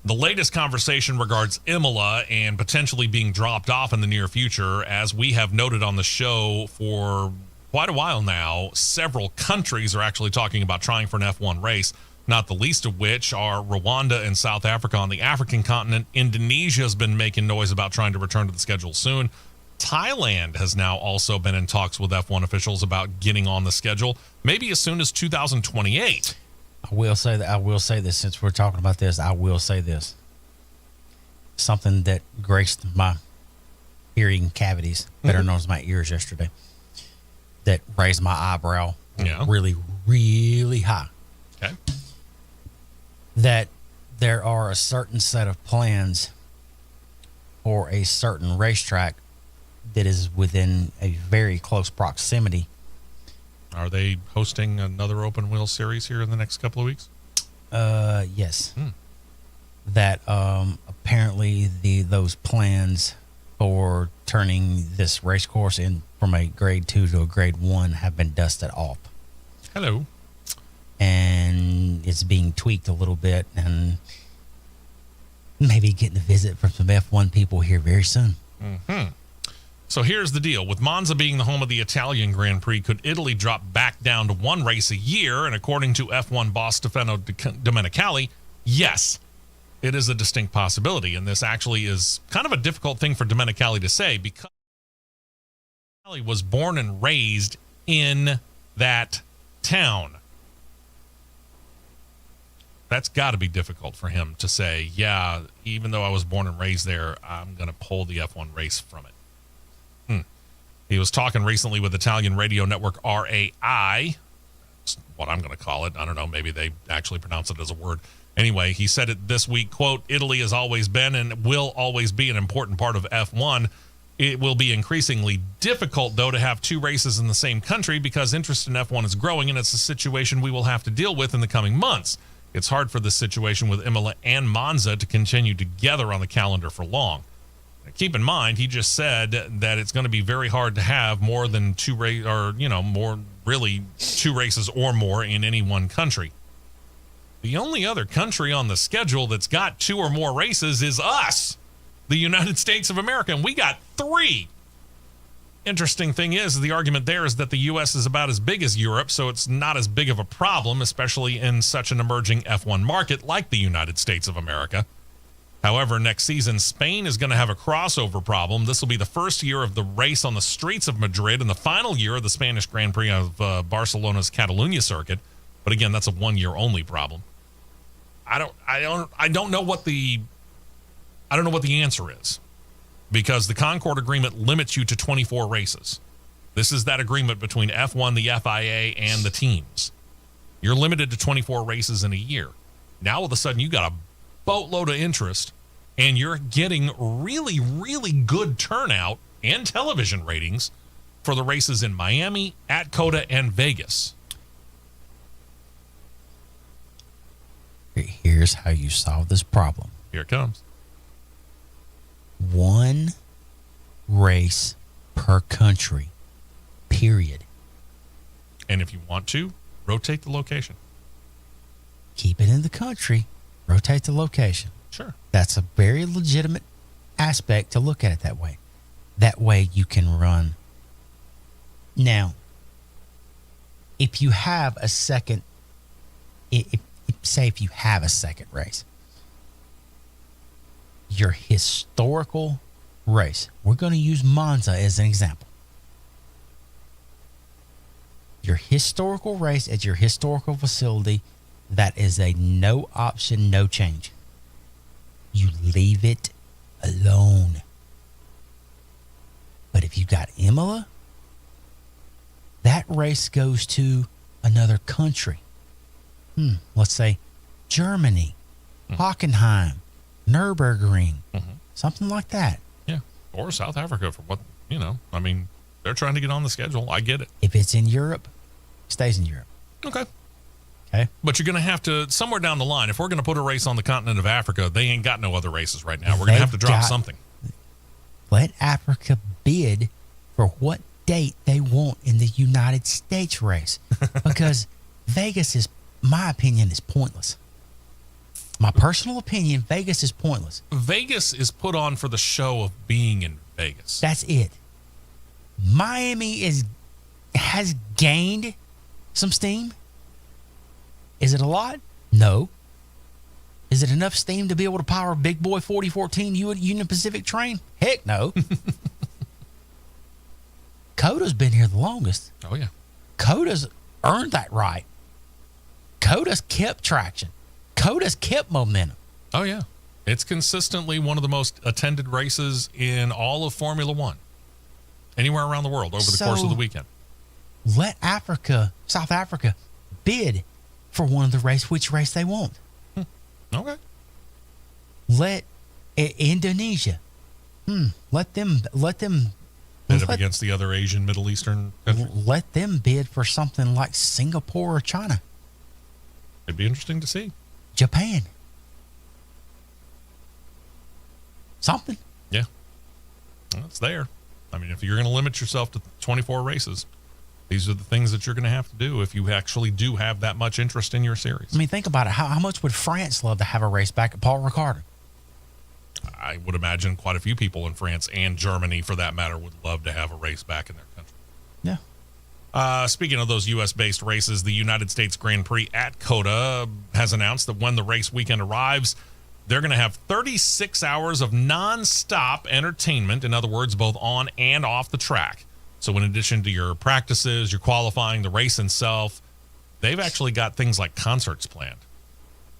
The latest conversation regards Imola and potentially being dropped off in the near future. As we have noted on the show for quite a while now, several countries are actually talking about trying for an F1 race, not the least of which are Rwanda and South Africa on the African continent. Indonesia has been making noise about trying to return to the schedule soon. Thailand has now also been in talks with F1 officials about getting on the schedule, maybe as soon as 2028. I will say this, since we're talking about this, I will say this. Something that graced my hearing cavities, better known as my ears yesterday, that raised my eyebrow really, really high. Okay. That there are a certain set of plans for a certain racetrack that is within a very close proximity. Are they hosting another open wheel series here in the next couple of weeks? Yes. That apparently those plans for turning this race course in from a grade 2 to a grade 1 have been dusted off. Hello. And it's being tweaked a little bit, and maybe getting a visit from some F1 people here very soon. So here's the deal. With Monza being the home of the Italian Grand Prix, could Italy drop back down to one race a year? And according to F1 boss Stefano Domenicali, yes, it is a distinct possibility. And this actually is kind of a difficult thing for Domenicali to say, because Domenicali was born and raised in that town. That's got to be difficult for him to say, yeah, even though I was born and raised there, I'm going to pull the F1 race from it. He was talking recently with Italian radio network RAI. That's what I'm going to call it. I don't know. Maybe they actually pronounce it as a word. Anyway, he said it this week, quote, Italy has always been and will always be an important part of F1. It will be increasingly difficult, though, to have two races in the same country because interest in F1 is growing, and it's a situation we will have to deal with in the coming months. It's hard for this situation with Imola and Monza to continue together on the calendar for long. Keep in mind, he just said that it's going to be very hard to have more than two races or more in any one country. The only other country on the schedule that's got two or more races is us, the United States of America, and we got 3. Interesting thing is, the argument there is that the U.S. is about as big as Europe, so it's not as big of a problem, especially in such an emerging F1 market like the United States of America. However, next season, Spain is going to have a crossover problem. This will be the first year of the race on the streets of Madrid and the final year of the Spanish Grand Prix of Barcelona's Catalunya circuit. But again, that's a 1-year only problem. I don't know what the answer is, because the Concord agreement limits you to 24 races. This is that agreement between F1, the FIA, and the teams. You're limited to 24 races in a year. Now, all of a sudden, you got a boatload of interest, and you're getting really, really good turnout and television ratings for the races in Miami, at COTA, and Vegas. Here's how you solve this problem. Here it comes. 1 race per country, period. And if you want to, rotate the location. Keep it in the country. Rotate the location. Sure. That's a very legitimate aspect to look at it that way. That way you can run. Now, if you have a second, if you have a second race, your historical race, we're going to use Monza as an example. Your historical race at your historical facility, that is a no option, no change. you leave it alone. But if you got Imola, that race goes to another country. Let's say Germany, Hockenheim, Nürburgring, something like that. Yeah. Or South Africa for what, I mean, they're trying to get on the schedule. I get it. If it's in Europe, it stays in Europe. Okay. Okay. But you're going to have to, somewhere down the line, if we're going to put a race on the continent of Africa, they ain't got no other races right now. We're going to have to drop something. Let Africa bid for what date they want in the United States race. Because Vegas is, my opinion, is pointless. My personal opinion, Vegas is pointless. Vegas is put on for the show of being in Vegas. That's it. Miami has gained some steam. Is it a lot? No. Is it enough steam to be able to power a big boy 4014 Union Pacific train? Heck no. Coda's been here the longest. Oh, yeah. Coda's earned that right. Coda's kept traction. Coda's kept momentum. Oh, yeah. It's consistently one of the most attended races in all of Formula One. Anywhere around the world over the course of the weekend. Let South Africa, bid for one of the which race they want. Okay. Let Indonesia, let them Bid up against the other Asian, Middle Eastern countries. Let them bid for something like Singapore or China. It'd be interesting to see. Japan. Something. Yeah. Well, it's there. I mean, if you're going to limit yourself to 24 races, these are the things that you're going to have to do if you actually do have that much interest in your series. I mean, think about it. How much would France love to have a race back at Paul Ricard? I would imagine quite a few people in France and Germany, for that matter, would love to have a race back in their country. Yeah. Speaking of those U.S.-based races, the United States Grand Prix at COTA has announced that when the race weekend arrives, they're going to have 36 hours of non-stop entertainment, in other words, both on and off the track. So in addition to your practices, your qualifying, the race itself, they've actually got things like concerts planned.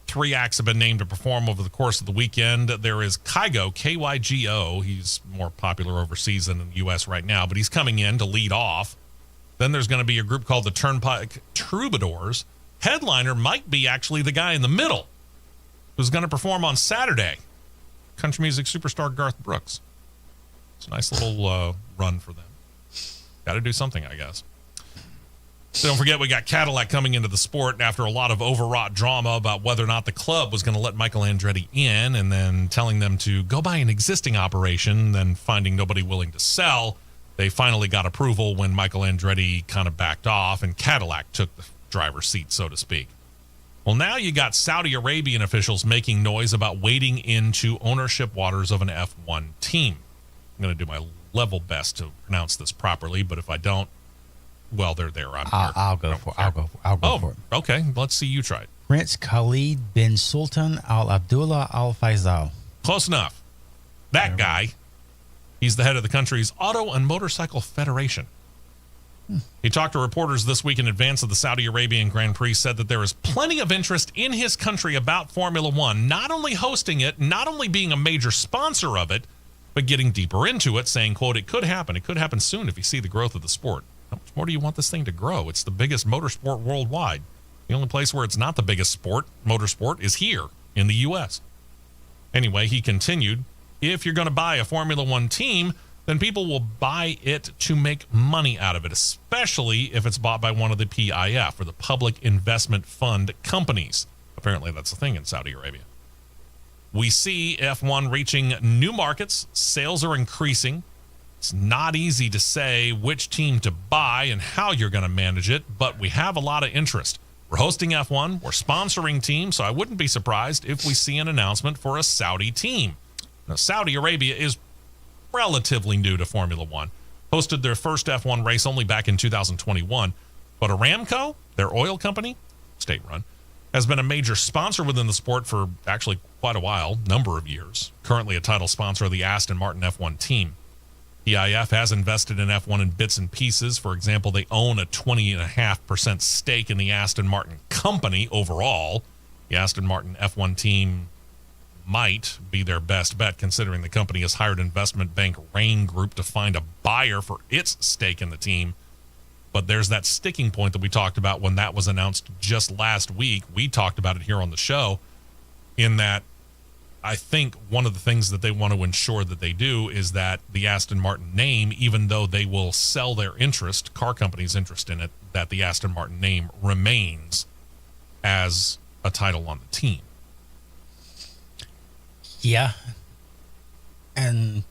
3 acts have been named to perform over the course of the weekend. There is Kygo, Kygo. He's more popular overseas than in the U.S. right now, but he's coming in to lead off. Then there's going to be a group called the Turnpike Troubadours. Headliner might be actually the guy in the middle who's going to perform on Saturday. Country music superstar Garth Brooks. It's a nice little run for them. Got to do something, I guess. Don't forget, we got Cadillac coming into the sport after a lot of overwrought drama about whether or not the club was going to let Michael Andretti in, and then telling them to go buy an existing operation, then finding nobody willing to sell. They finally got approval when Michael Andretti kind of backed off and Cadillac took the driver's seat, so to speak. Well, now you got Saudi Arabian officials making noise about wading into ownership waters of an F1 team. I'm going to do my level best to pronounce this properly, but if I don't, well, they're there. I'll go for it. Okay. Let's see you try it. Prince Khalid bin Sultan Al Abdullah Al Faisal. Close enough. That guy, he's the head of the country's Auto and Motorcycle Federation. He talked to reporters this week in advance of the Saudi Arabian Grand Prix, said that there is plenty of interest in his country about Formula One, not only hosting it, not only being a major sponsor of it, but getting deeper into it, saying, quote, it could happen. It could happen soon if you see the growth of the sport. How much more do you want this thing to grow? It's the biggest motorsport worldwide. The only place where it's not the biggest sport, motorsport, is here in the U.S. Anyway, he continued, if you're going to buy a Formula One team, then people will buy it to make money out of it, especially if it's bought by one of the PIF, or the Public Investment Fund companies. Apparently that's the thing in Saudi Arabia. We see F1 reaching new markets. Sales are increasing. It's not easy to say which team to buy and how you're going to manage it, but we have a lot of interest. We're hosting F1. We're sponsoring teams, so I wouldn't be surprised if we see an announcement for a Saudi team. Now, Saudi Arabia is relatively new to Formula One. Hosted their first F1 race only back in 2021. But Aramco, their oil company, state-run, has been a major sponsor within the sport for actually quite a while, number of years. Currently a title sponsor of the Aston Martin F1 team. PIF has invested in F1 in bits and pieces. For example, they own a 20.5% stake in the Aston Martin company overall. The Aston Martin F1 team might be their best bet, considering the company has hired investment bank Rain Group to find a buyer for its stake in the team. But there's that sticking point that we talked about when that was announced just last week. We talked about it here on the show, in that I think one of the things that they want to ensure that they do is that the Aston Martin name, even though they will sell their interest, car company's interest in it, that the Aston Martin name remains as a title on the team. Yeah. And,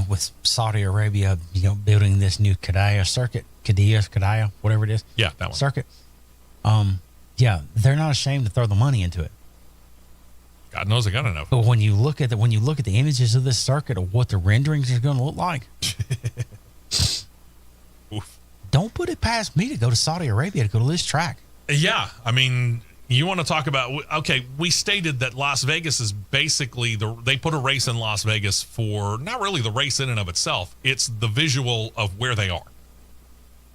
with Saudi Arabia, building this new Qiddiya, whatever it is. Yeah, that one. Circuit. Yeah, they're not ashamed to throw the money into it. God knows I got enough. But when you look at the images of this circuit of what the renderings are going to look like, Oof. Don't put it past me to go to Saudi Arabia to go to this track. Yeah, I mean, you want to talk about, okay, we stated that Las Vegas is basically, they put a race in Las Vegas for not really the race in and of itself. It's the visual of where they are.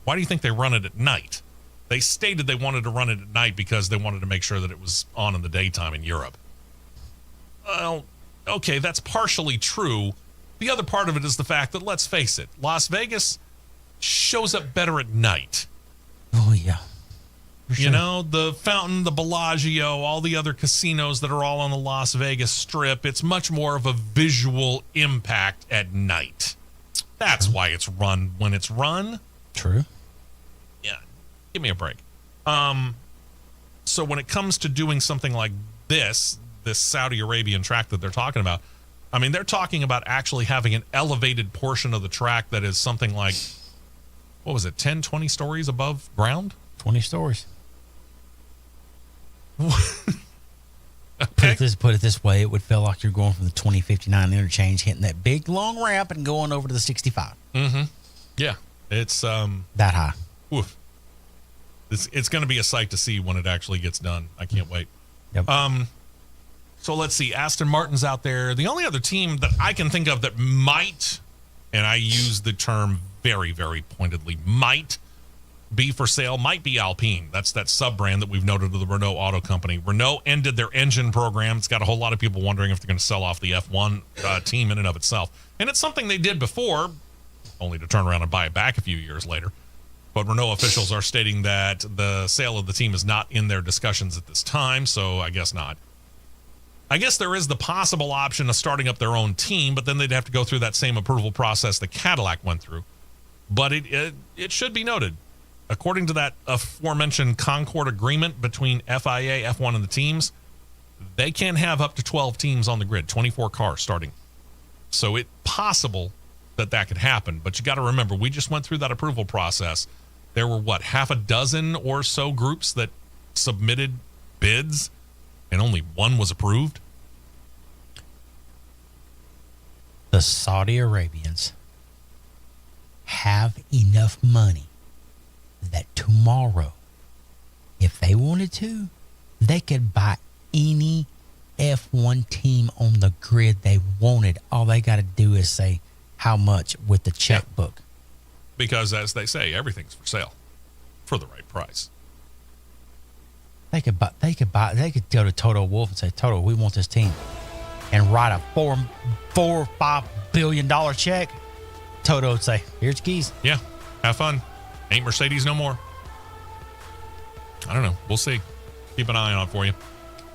Why do you think they run it at night? They stated they wanted to run it at night because they wanted to make sure that it was on in the daytime in Europe. Well, okay, that's partially true. The other part of it is the fact that, let's face it, Las Vegas shows up better at night. Oh, yeah. For sure. The Fountain, the Bellagio, all the other casinos that are all on the Las Vegas Strip, it's much more of a visual impact at night. That's why it's run when it's run. True. Yeah, give me a break. So when it comes to doing something like this Saudi Arabian track that they're talking about, I mean, they're talking about actually having an elevated portion of the track that is something like, what was it, 10, 20 stories above ground? 20 stories. Okay. Put it this way, it would feel like you're going from the 2059 interchange, hitting that big long ramp and going over to the 65. Mm-hmm. Yeah, it's that high. Oof. It's going to be a sight to see when it actually gets done. I can't wait. Yep. So let's see. Aston Martin's out there. The only other team that I can think of that might, and I use the term very, very pointedly, might be for sale, might be Alpine. That's that sub-brand that we've noted of the Renault Auto Company. Renault ended their engine program. It's got a whole lot of people wondering if they're going to sell off the F1 team in and of itself. And it's something they did before, only to turn around and buy it back a few years later. But Renault officials are stating that the sale of the team is not in their discussions at this time, so I guess not. I guess there is the possible option of starting up their own team, but then they'd have to go through that same approval process that Cadillac went through. But it should be noted, according to that aforementioned Concord agreement between FIA, F1, and the teams, they can have up to 12 teams on the grid, 24 cars starting. So it's possible that could happen. But you got to remember, we just went through that approval process. There were, half a dozen or so groups that submitted bids, and only one was approved? The Saudi Arabians have enough money that tomorrow, if they wanted to, they could buy any F1 team on the grid they wanted. All they got to do is say how much with the checkbook. Because, as they say, everything's for sale for the right price. They could go to Toto Wolff and say, Toto, we want this team, and write a $4 or $5 billion check. Toto would say, here's your keys. Yeah, have fun. Ain't Mercedes no more. I don't know. We'll see. Keep an eye on it for you.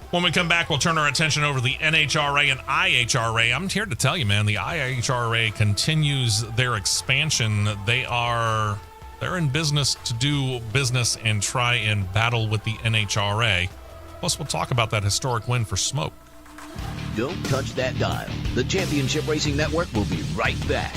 When we come back, we'll turn our attention over to the NHRA and IHRA. I'm here to tell you, man, the IHRA continues their expansion. They're in business to do business and try and battle with the NHRA. Plus, we'll talk about that historic win for Smoke. Don't touch that dial. The Championship Racing Network will be right back.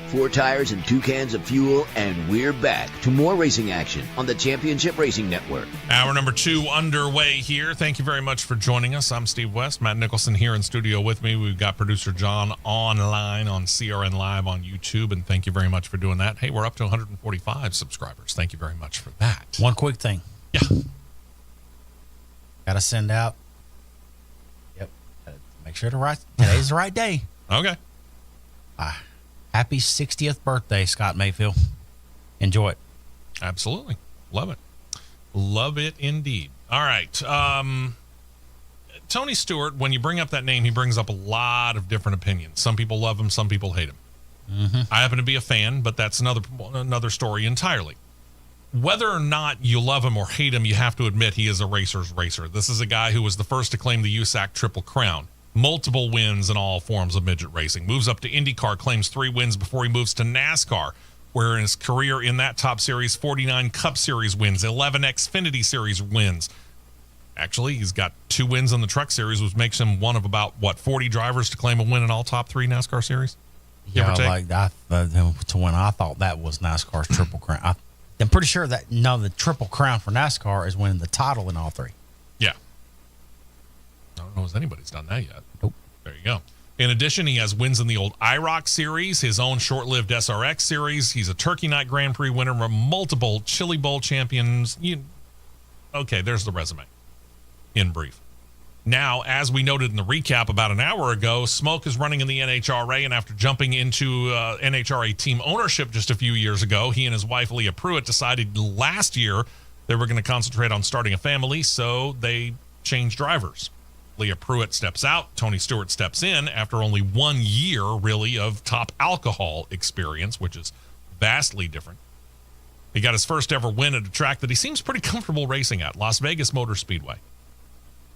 4 tires and 2 cans of fuel, and we're back to more racing action on the Championship Racing Network. Hour number 2 underway here. Thank you very much for joining us. I'm Steve West. Matt Nicholson here in studio with me. We've got producer John online on CRN Live on YouTube, and thank you very much for doing that. Hey, we're up to 145 subscribers. Thank you very much for that. One quick thing. Yeah. Got to send out. Yep. Make sure today's the right day. Okay. Happy 60th birthday, Scott Mayfield. Enjoy it. Absolutely. Love it. Love it indeed. All right. Tony Stewart, when you bring up that name, he brings up a lot of different opinions. Some people love him, some people hate him. Mm-hmm. I happen to be a fan, but that's another story entirely. Whether or not you love him or hate him, you have to admit he is a racer's racer. This is a guy who was the first to claim the USAC Triple Crown. Multiple wins in all forms of midget racing. Moves up to Indycar, claims 3 wins before he moves to NASCAR, where in his career in that top series, 49 Cup Series wins, 11 Xfinity Series wins. Actually, he's got 2 wins in the Truck Series, which makes him one of about, 40 drivers to claim a win in all top 3 NASCAR series? Yeah, to when I thought that was NASCAR's Triple Crown. I'm pretty sure that, the Triple Crown for NASCAR is winning the title in all 3. Yeah. I don't know if anybody's done that yet. Nope. There you go. In addition, he has wins in the old IROC series, his own short-lived SRX series. He's a Turkey Night Grand Prix winner, multiple Chili Bowl champions. Okay, there's the resume in brief. Now, as we noted in the recap about an hour ago, Smoke is running in the NHRA, and after jumping into NHRA team ownership just a few years ago, he and his wife, Leah Pruitt, decided last year they were going to concentrate on starting a family, so they changed drivers. Leah Pruitt steps out. Tony Stewart steps in after only 1 year, really, of top alcohol experience, which is vastly different. He got his first ever win at a track that he seems pretty comfortable racing at, Las Vegas Motor Speedway.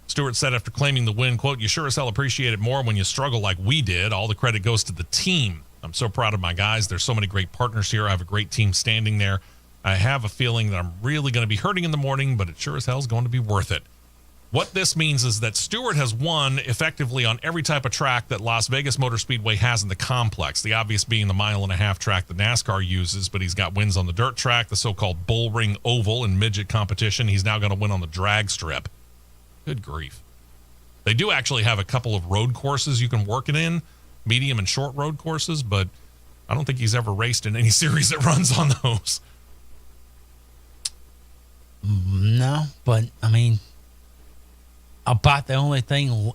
Stewart said after claiming the win, quote, "You sure as hell appreciate it more when you struggle like we did. All the credit goes to the team. I'm so proud of my guys. There's so many great partners here. I have a great team standing there. I have a feeling that I'm really going to be hurting in the morning, but it sure as hell is going to be worth it." What this means is that Stewart has won effectively on every type of track that Las Vegas Motor Speedway has in the complex, the obvious being the 1.5 mile track that NASCAR uses, but he's got wins on the dirt track, the so-called Bull Ring Oval in midget competition. He's now going to win on the drag strip. Good grief. They do actually have a couple of road courses you can work it in, medium and short road courses, but I don't think he's ever raced in any series that runs on those. No, but I mean, about the only thing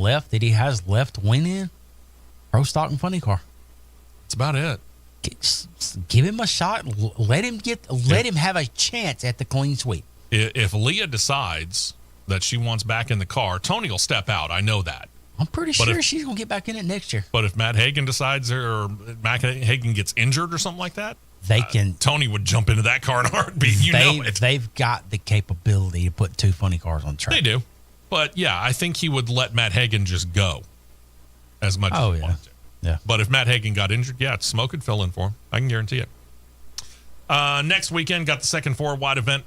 left that he has left winning, pro stock and funny car. That's about it. Give him a shot. Let him have a chance at the clean sweep. If Leah decides that she wants back in the car, Tony will step out. I know that. I'm pretty sure she's going to get back in it next year. But if Matt Hagan decides, or Matt Hagan gets injured or something like that, Tony would jump into that car in a heartbeat. They've got the capability to put 2 funny cars on the track. They do. But, yeah, I think he would let Matt Hagan just go as much as he wanted to. Yeah. But if Matt Hagan got injured, Smoke could fill in for him. I can guarantee it. Next weekend, got the second 4-wide event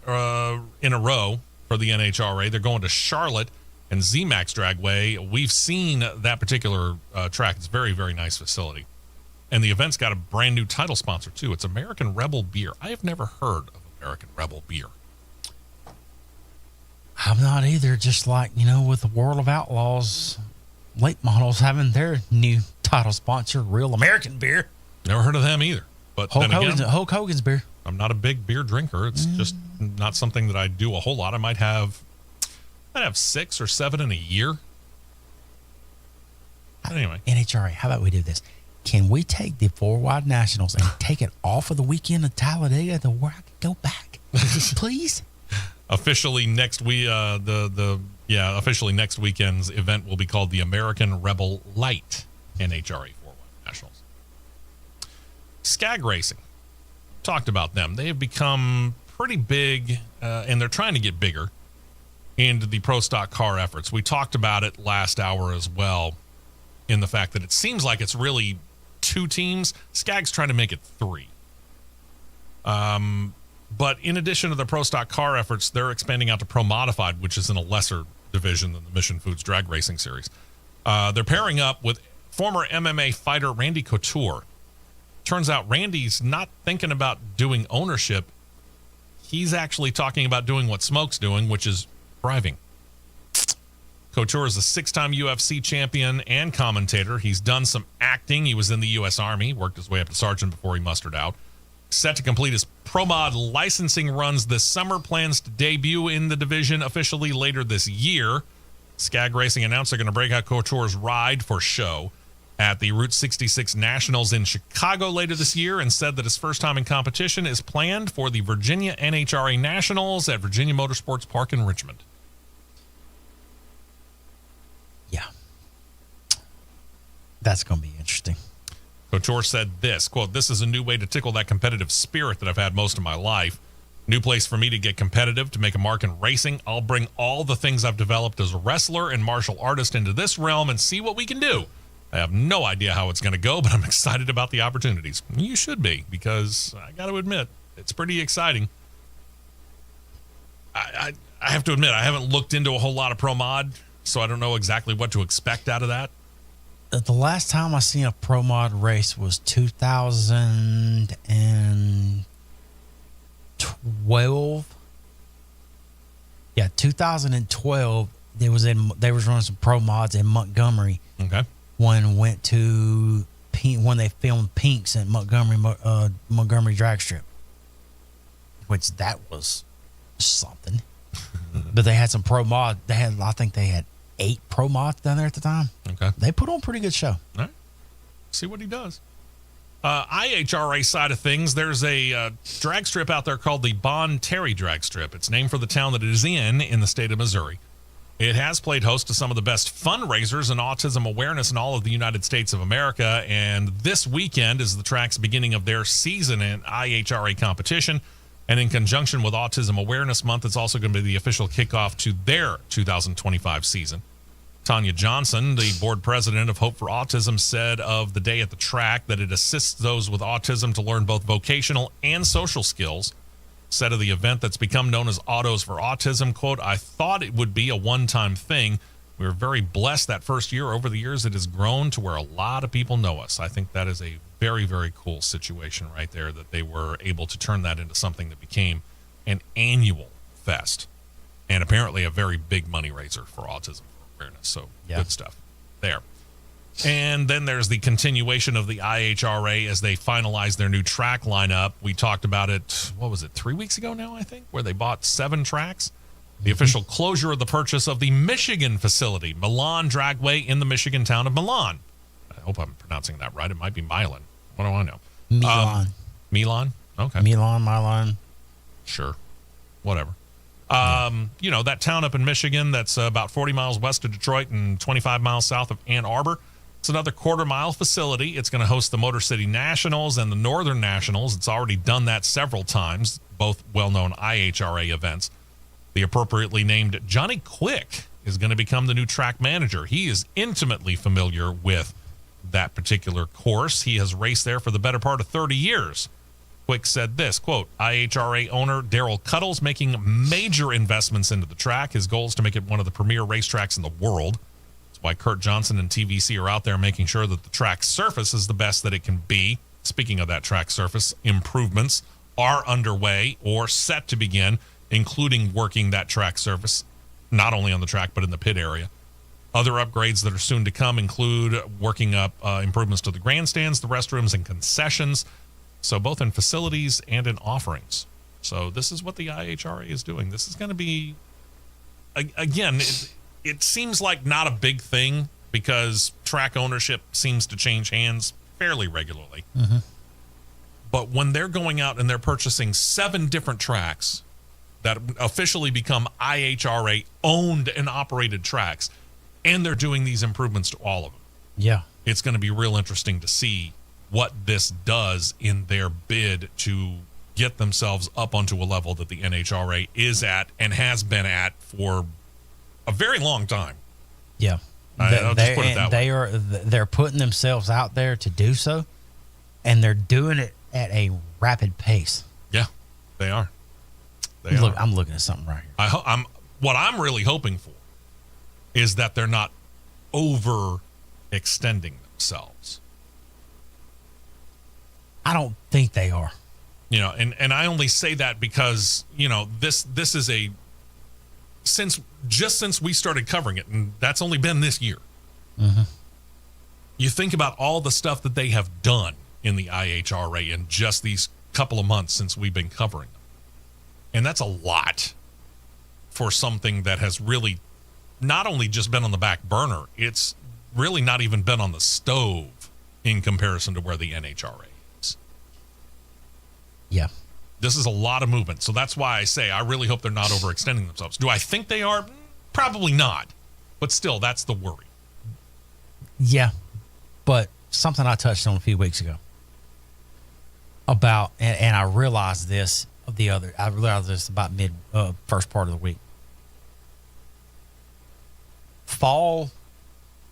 in a row for the NHRA. They're going to Charlotte and ZMAX Dragway. We've seen that particular track. It's a very, very nice facility. And the event's got a brand new title sponsor, too. It's American Rebel Beer. I have never heard of American Rebel Beer. I'm not either. Just like, with the World of Outlaws late models having their new title sponsor, Real American Beer. Never heard of them either. But Hulk Hogan's beer. I'm not a big beer drinker. It's just not something that I do a whole lot. I might have 6 or 7 in a year. Anyway. NHRA, how about we do this? Can we take the 4-wide nationals and take it off of the weekend of Talladega to where I can go back? Please? Officially next officially next weekend's event will be called the American Rebel Light NHRA 4-wide nationals. Skag Racing. Talked about them. They have become pretty big, and they're trying to get bigger into the pro stock car efforts. We talked about it last hour as well, in the fact that it seems like it's really 2 teams. Skag's trying to make it 3. But in addition to the pro stock car efforts, they're expanding out to pro modified, which is in a lesser division than the Mission Foods drag racing series. They're pairing up with former MMA fighter Randy Couture. Turns out Randy's not thinking about doing ownership. He's actually talking about doing what Smoke's doing, which is driving. Couture is a 6-time UFC champion and commentator. He's done some acting. He was in the U.S. Army, worked his way up to sergeant before he mustered out. Set to complete his Pro Mod licensing runs this summer. Plans to debut in the division officially later this year. Skag Racing announced they're going to break out Couture's ride for show at the Route 66 Nationals in Chicago later this year, and said that his first time in competition is planned for the Virginia NHRA Nationals at Virginia Motorsports Park in Richmond. Yeah. That's going to be interesting. Couture said this, quote, "This is a new way to tickle that competitive spirit that I've had most of my life. New place for me to get competitive, to make a mark in racing. I'll bring all the things I've developed as a wrestler and martial artist into this realm and see what we can do. I have no idea how it's going to go, but I'm excited about the opportunities." You should be, because I got to admit, it's pretty exciting. I have to admit, I haven't looked into a whole lot of Pro Mod, so I don't know exactly what to expect out of that. The last time I seen a Pro Mod race was 2012. Yeah, 2012. They was running some Pro Mods in Montgomery. Okay. When they filmed Pinks at Montgomery Drag Strip, which that was something. But they had some Pro Mod. I think they had 8 Pro Mods down there at the time. Okay. They put on a pretty good show. All right. See what he does. IHRA side of things, there's a drag strip out there called the Bon Terry Drag Strip. It's named for the town that it is in the state of Missouri. It has played host to some of the best fundraisers and autism awareness in all of the United States of America, and this weekend is the track's beginning of their season in IHRA competition, and in conjunction with Autism Awareness Month, it's also going to be the official kickoff to their 2025 season. Tanya Johnson, the board president of Hope for Autism, said of the day at the track that it assists those with autism to learn both vocational and social skills. Said of the event that's become known as Autos for Autism, quote, "I thought it would be a one-time thing. We were very blessed that first year. Over the years, it has grown to where a lot of people know us." I think that is a very, very cool situation right there, that they were able to turn that into something that became an annual fest and apparently a very big money raiser for autism awareness. So Good stuff there. And then there's the continuation of the IHRA as they finalize their new track lineup. We talked about it, 3 weeks ago now, I think, where they bought 7 tracks. The official closure of the purchase of the Michigan facility, Milan Dragway in the Michigan town of Milan. I hope I'm pronouncing that right. It might be Milan. What do I know? Milan. Milan? Okay. Milan. Sure. Whatever. That town up in Michigan that's about 40 miles west of Detroit and 25 miles south of Ann Arbor. It's another quarter-mile facility. It's going to host the Motor City Nationals and the Northern Nationals. It's already done that several times, both well-known IHRA events. The appropriately named Johnny Quick is going to become the new track manager. He is intimately familiar with that particular course. He has raced there for the better part of 30 years. Quick said this, quote, "IHRA owner Daryl Cuddle's making major investments into the track. His goal is to make it one of the premier racetracks in the world. That's why Kurt Johnson and TVC are out there making sure that the track surface is the best that it can be." Speaking of that track surface, improvements are underway or set to begin, including working that track surface, not only on the track, but in the pit area. Other upgrades that are soon to come include working up improvements to the grandstands, the restrooms, and concessions. So both in facilities and in offerings. So this is what the IHRA is doing. This is going to be, again, it seems like not a big thing because track ownership seems to change hands fairly regularly. Mm-hmm. But when they're going out and they're purchasing 7 different tracks that officially become IHRA owned and operated tracks, and they're doing these improvements to all of them. Yeah. It's going to be real interesting to see what this does in their bid to get themselves up onto a level that the NHRA is at and has been at for a very long time. Yeah. I'll just put it that way. They're putting themselves out there to do so, and they're doing it at a rapid pace. Yeah, they are. I'm looking at something right here. What I'm really hoping for is that they're not overextending themselves. I don't think they are. You know, and I only say that because, you know, this is since we started covering it, and that's only been this year. Mm-hmm. You think about all the stuff that they have done in the IHRA in just these couple of months since we've been covering them. And that's a lot for something that has really not only just been on the back burner, it's really not even been on the stove in comparison to where the NHRA is. Yeah. This is a lot of movement. So that's why I say I really hope they're not overextending themselves. Do I think they are? Probably not. But still, that's the worry. Yeah. But something I touched on a few weeks ago about, and I realized this about first part of the week. Fall,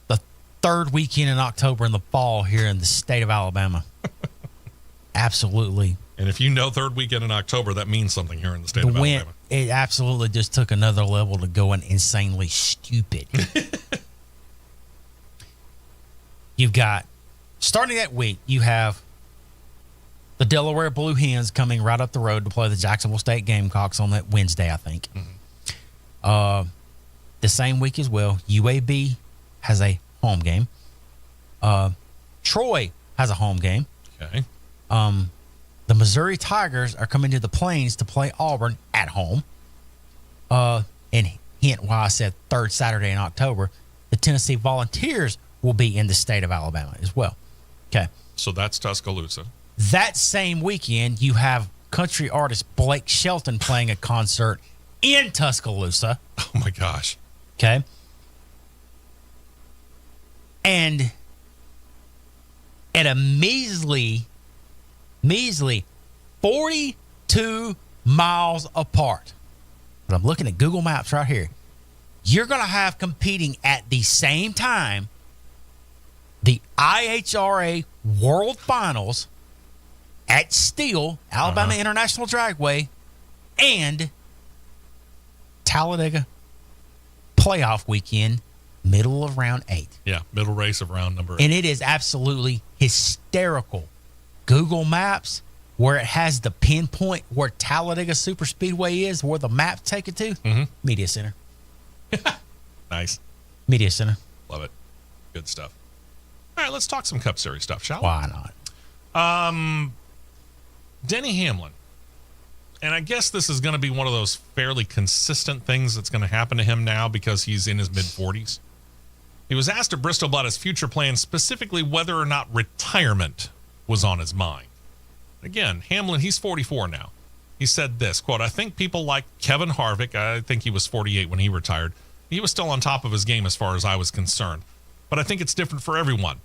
the third weekend in October in the fall here in the state of Alabama. Absolutely. And if you know third weekend in October, that means something here in the state of Alabama. It absolutely just took another level to going insanely stupid. You've got, starting that week, you have the Delaware Blue Hens coming right up the road to play the Jacksonville State Gamecocks on that Wednesday, I think. Mm-hmm. The same week as well, UAB has a home game. Troy has a home game. Okay. The Missouri Tigers are coming to the Plains to play Auburn at home. And hint why I said third Saturday in October, the Tennessee Volunteers will be in the state of Alabama as well. Okay. So that's Tuscaloosa. That same weekend, you have country artist Blake Shelton playing a concert in Tuscaloosa. Oh, my gosh. Okay. And at a measly 42 miles apart, but I'm looking at Google Maps right here, you're going to have competing at the same time the IHRA World Finals at Steele, Alabama International Dragway, and Talladega playoff weekend, middle of round 8. Yeah, middle race of round number 8. And it is absolutely hysterical. Google Maps, where it has the pinpoint where Talladega Superspeedway is, where the maps take it to, Media Center. Nice. Media Center. Love it. Good stuff. All right, let's talk some Cup Series stuff, shall we? Why not? Denny Hamlin. And I guess this is going to be one of those fairly consistent things that's going to happen to him now because he's in his mid-40s. He was asked at Bristol about his future plans, specifically whether or not retirement was on his mind. Again, Hamlin, he's 44 now. He said this, quote, "I think people like Kevin Harvick," I think he was 48 when he retired, he was still on top of his game as far as I was concerned. But I think it's different for everyone.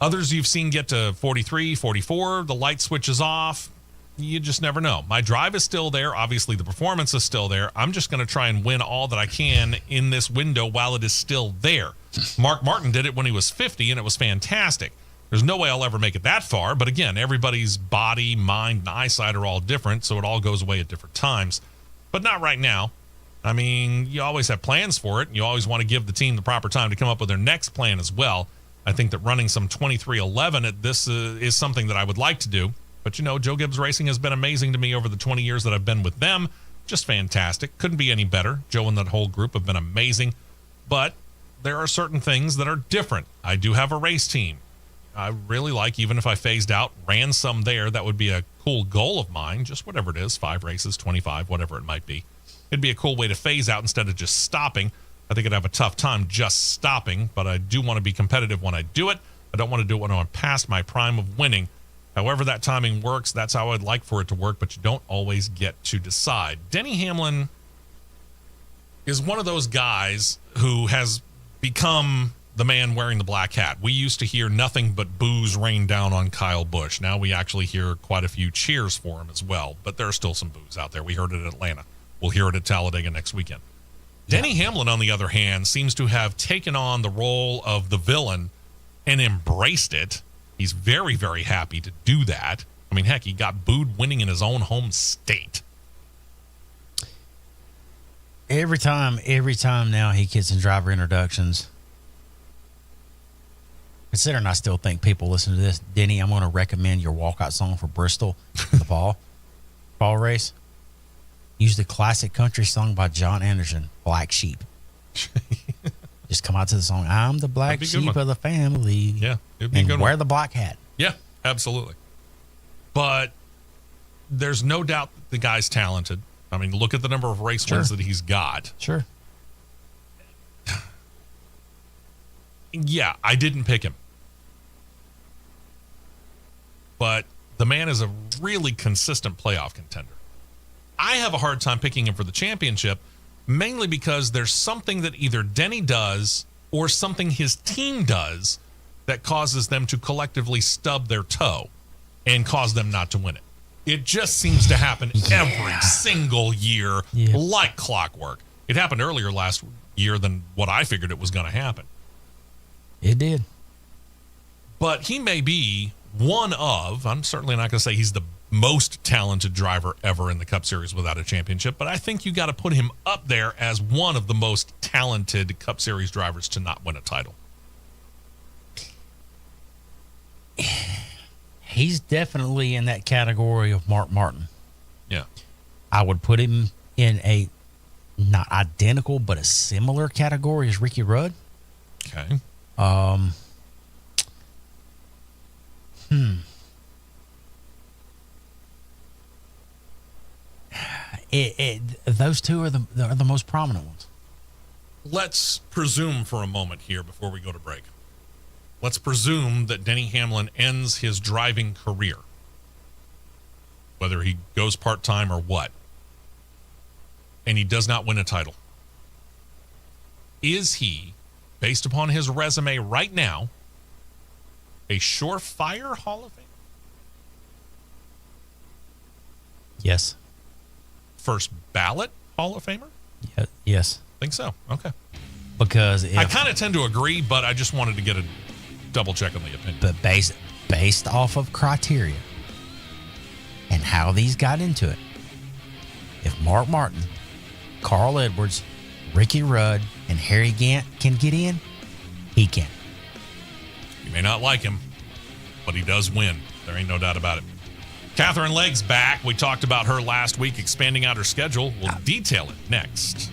Others you've seen get to 43, 44, the light switches off. You just never know. My drive is still there. Obviously, the performance is still there. I'm just going to try and win all that I can in this window while it is still there. Mark Martin did it when he was 50, and it was fantastic. There's no way I'll ever make it that far. But again, everybody's body, mind, and eyesight are all different, so it all goes away at different times. But not right now. I mean, you always have plans for it, and you always want to give the team the proper time to come up with their next plan as well. I think that running some 23-11 at this is something that I would like to do. But, you know, Joe Gibbs Racing has been amazing to me over the 20 years that I've been with them. Just fantastic. Couldn't be any better. Joe and that whole group have been amazing. But there are certain things that are different. I do have a race team. I really like, even if I phased out, ran some there, that would be a cool goal of mine. Just whatever it is, 5 races, 25, whatever it might be. It'd be a cool way to phase out instead of just stopping. I think I'd have a tough time just stopping, but I do want to be competitive when I do it. I don't want to do it when I'm past my prime of winning. However that timing works, that's how I'd like for it to work, but you don't always get to decide. Denny Hamlin is one of those guys who has become the man wearing the black hat. We used to hear nothing but boos rain down on Kyle Busch. Now we actually hear quite a few cheers for him as well, but there are still some boos out there. We heard it at Atlanta. We'll hear it at Talladega next weekend. Denny Hamlin, on the other hand, seems to have taken on the role of the villain and embraced it. He's very, very happy to do that. I mean, heck, he got booed winning in his own home state. Every time now he gets in driver introductions, considering I still think people listen to this, Denny, I'm going to recommend your walkout song for Bristol, the fall race. Use the classic country song by John Anderson, Black Sheep. Just come out to the song, I'm the black sheep of the family. Yeah, it'd be a good and wear one. the black hat. Yeah, absolutely. But there's no doubt that the guy's talented. I mean, look at the number of race wins that he's got. Sure. Yeah, I didn't pick him. But the man is a really consistent playoff contender. I have a hard time picking him for the championship, mainly because there's something that either Denny does or something his team does that causes them to collectively stub their toe and cause them not to win it. It just seems to happen every single year like clockwork. It happened earlier last year than what I figured it was going to happen. It did. But he may be one of, I'm certainly not going to say he's the most talented driver ever in the Cup Series without a championship, but I think you got to put him up there as one of the most talented Cup Series drivers to not win a title. He's definitely in that category of Mark Martin. Yeah. I would put him in a not identical, but a similar category as Ricky Rudd. Okay. Those two are the most prominent ones. Let's presume for a moment here before we go to break. Let's presume that Denny Hamlin ends his driving career, whether he goes part-time or what, and he does not win a title. Is he, based upon his resume right now, a surefire Hall of Fame? Yes. First ballot Hall of Famer? Yes. Think so. Okay. Because I kind of tend to agree, but I just wanted to get a double check on the opinion. But based off of criteria and how these got into it, if Mark Martin, Carl Edwards, Ricky Rudd, and Harry Gant can get in, he can. You may not like him, but he does win. There ain't no doubt about it. Catherine Legg's back. We talked about her last week, expanding out her schedule. We'll detail it next.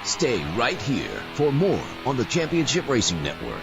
Stay right here for more on the Championship Racing Network.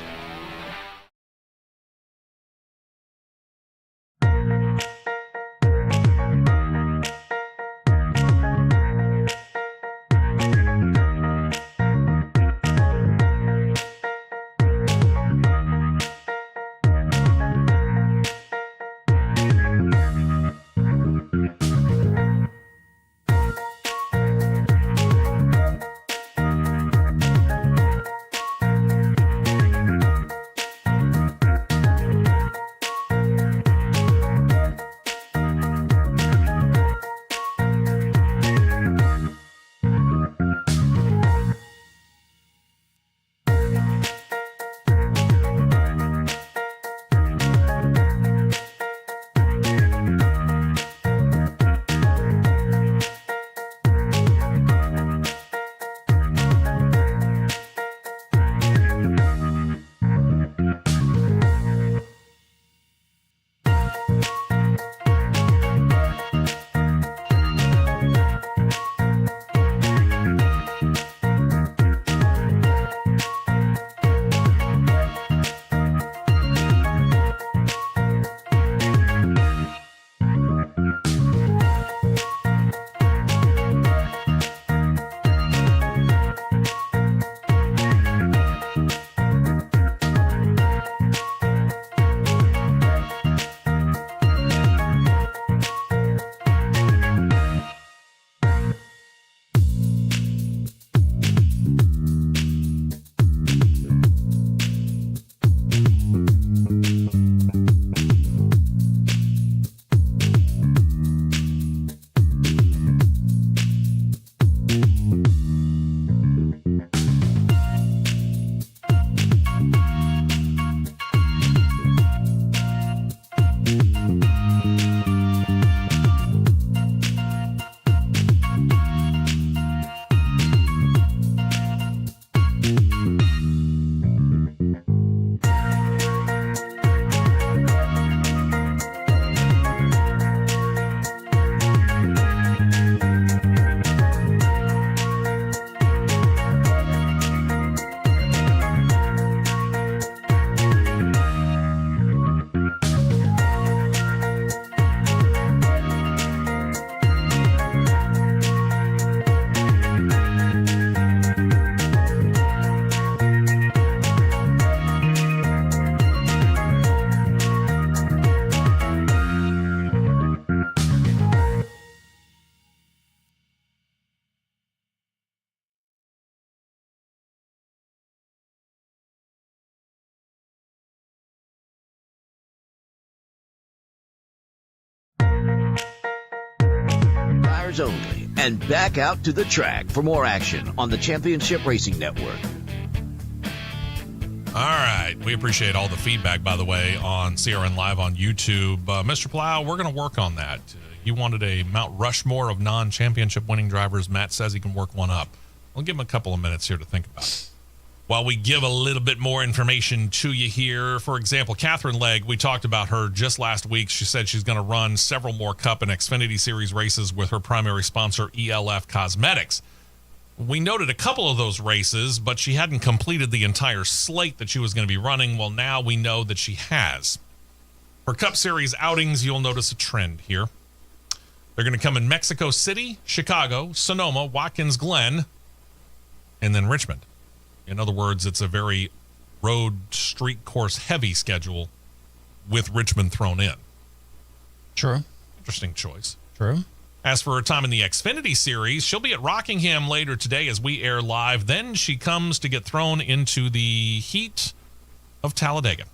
drivers only. And back out to the track for more action on the Championship Racing Network. All right. We appreciate all the feedback, by the way, on CRN Live on YouTube. Mr. Plow, we're going to work on that. You wanted a Mount Rushmore of non-championship winning drivers. Matt says he can work one up. We'll give him a couple of minutes here to think about it. While we give a little bit more information to you here, for example, Catherine Legg, we talked about her just last week. She said she's going to run several more Cup and Xfinity Series races with her primary sponsor, ELF Cosmetics. We noted a couple of those races, but she hadn't completed the entire slate that she was going to be running. Well, now we know that she has. For Cup Series outings, you'll notice a trend here. They're going to come in Mexico City, Chicago, Sonoma, Watkins Glen, and then Richmond. In other words, it's a very road street course heavy schedule with Richmond thrown in. True. Interesting choice. True. As for her time in the Xfinity Series, she'll be at Rockingham later today as we air live. Then she comes to get thrown into the heat of Talladega.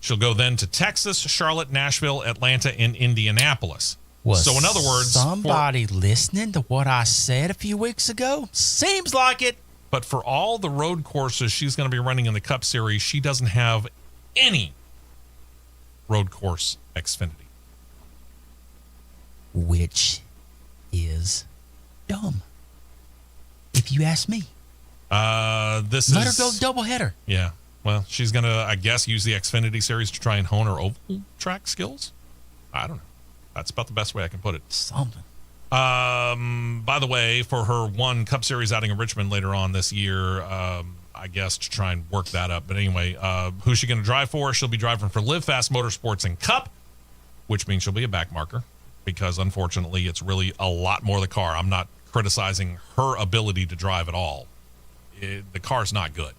She'll go then to Texas, Charlotte, Nashville, Atlanta, and Indianapolis. So in other words, somebody listening to what I said a few weeks ago? Seems like it. But for all the road courses she's going to be running in the Cup Series, she doesn't have any road course Xfinity. Which is dumb, if you ask me. Let her go doubleheader. Yeah. Well, she's going to, I guess, use the Xfinity Series to try and hone her oval track skills. I don't know. That's about the best way I can put it. Something. By the way, for her one Cup Series outing in Richmond later on this year, I guess to try and work that up. But anyway, who's she going to drive for? She'll be driving for Live Fast Motorsports and Cup, which means she'll be a back marker because, unfortunately, it's really a lot more the car. I'm not criticizing her ability to drive at all. The car's not good.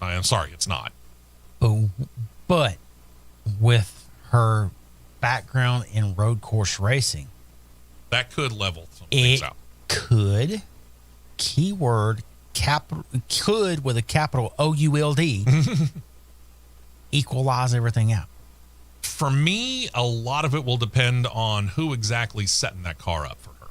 I'm sorry, it's not. But with her background in road course racing, that could level some things out. Could, keyword, could with a capital O-U-L-D, equalize everything out. For me, a lot of it will depend on who exactly is setting that car up for her.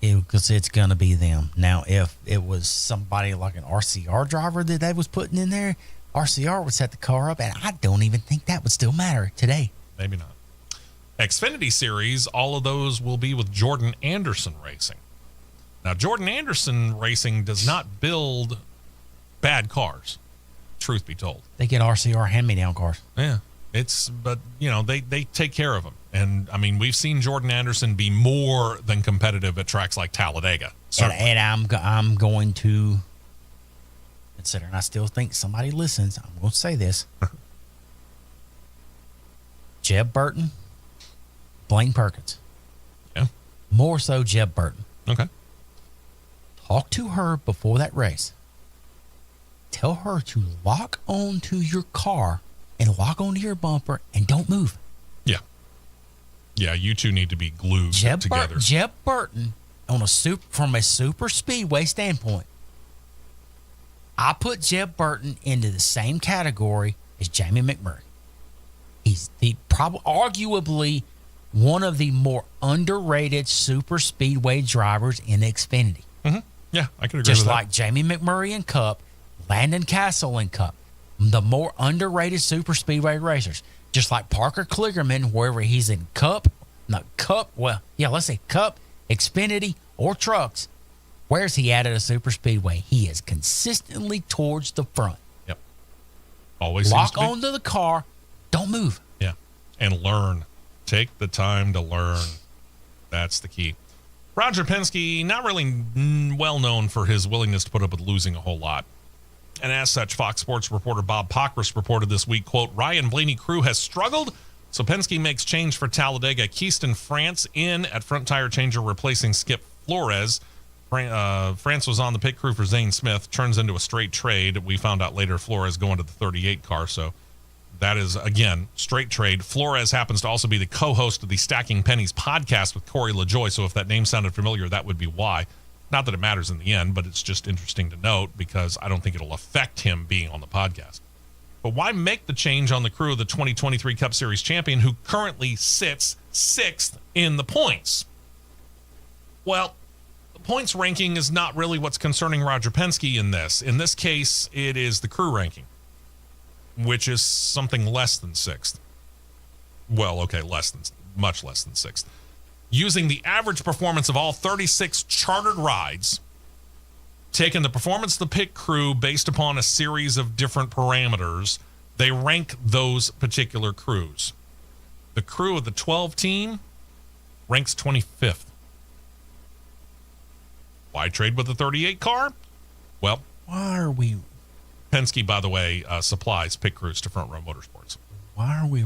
Because it's going to be them. Now, if it was somebody like an RCR driver that they was putting in there, RCR would set the car up, and I don't even think that would still matter today. Maybe not. Xfinity Series, all of those will be with Jordan Anderson Racing. Now, Jordan Anderson Racing does not build bad cars, truth be told. They get RCR hand-me-down cars. Yeah, but they take care of them. And, I mean, we've seen Jordan Anderson be more than competitive at tracks like Talladega. And I'm going to consider, and I still think somebody listens, I'm going to say this. Jeb Burton, Blaine Perkins. Yeah. More so Jeb Burton. Okay. Talk to her before that race. Tell her to lock onto your car and lock onto your bumper and don't move. Yeah. Yeah, you two need to be glued together. Jeb Burton, from a super speedway standpoint, I put Jeb Burton into the same category as Jamie McMurray. He's arguably one of the more underrated super speedway drivers in Xfinity. Mm-hmm. Yeah, I could agree with that. Just like Jamie McMurray in Cup, Landon Castle in Cup, the more underrated super speedway racers. Just like Parker Kligerman, wherever he's in Cup, let's say Cup, Xfinity, or trucks. Where's he at a super speedway? He is consistently towards the front. Yep. Always lock onto the car. Don't move. Yeah. And learn. Take the time to learn. That's the key. Roger Penske, not really well known for his willingness to put up with losing a whole lot. And as such, Fox Sports reporter Bob Pockris reported this week, quote, Ryan Blaney crew has struggled, so Penske makes change for Talladega. Keaston France in at front tire changer, replacing Skip Flores. France was on the pit crew for Zane Smith. Turns into a straight trade. We found out later Flores going to the 38 car, so that is, again, straight trade. Flores happens to also be the co-host of the Stacking Pennies podcast with Corey LaJoy, so if that name sounded familiar, that would be why. Not that it matters in the end, but it's just interesting to note because I don't think it'll affect him being on the podcast. But why make the change on the crew of the 2023 Cup Series champion who currently sits 6th in the points? Well, the points ranking is not really what's concerning Roger Penske in this. In this case, it is the crew ranking, which is something less than sixth. Well, okay, much less than sixth. Using the average performance of all 36 chartered rides, taking the performance of the pit crew based upon a series of different parameters, they rank those particular crews. The crew of the 12 team ranks 25th. Why trade with the 38 car? Well, Why are we Penske, by the way, supplies pit crews to Front Row Motorsports.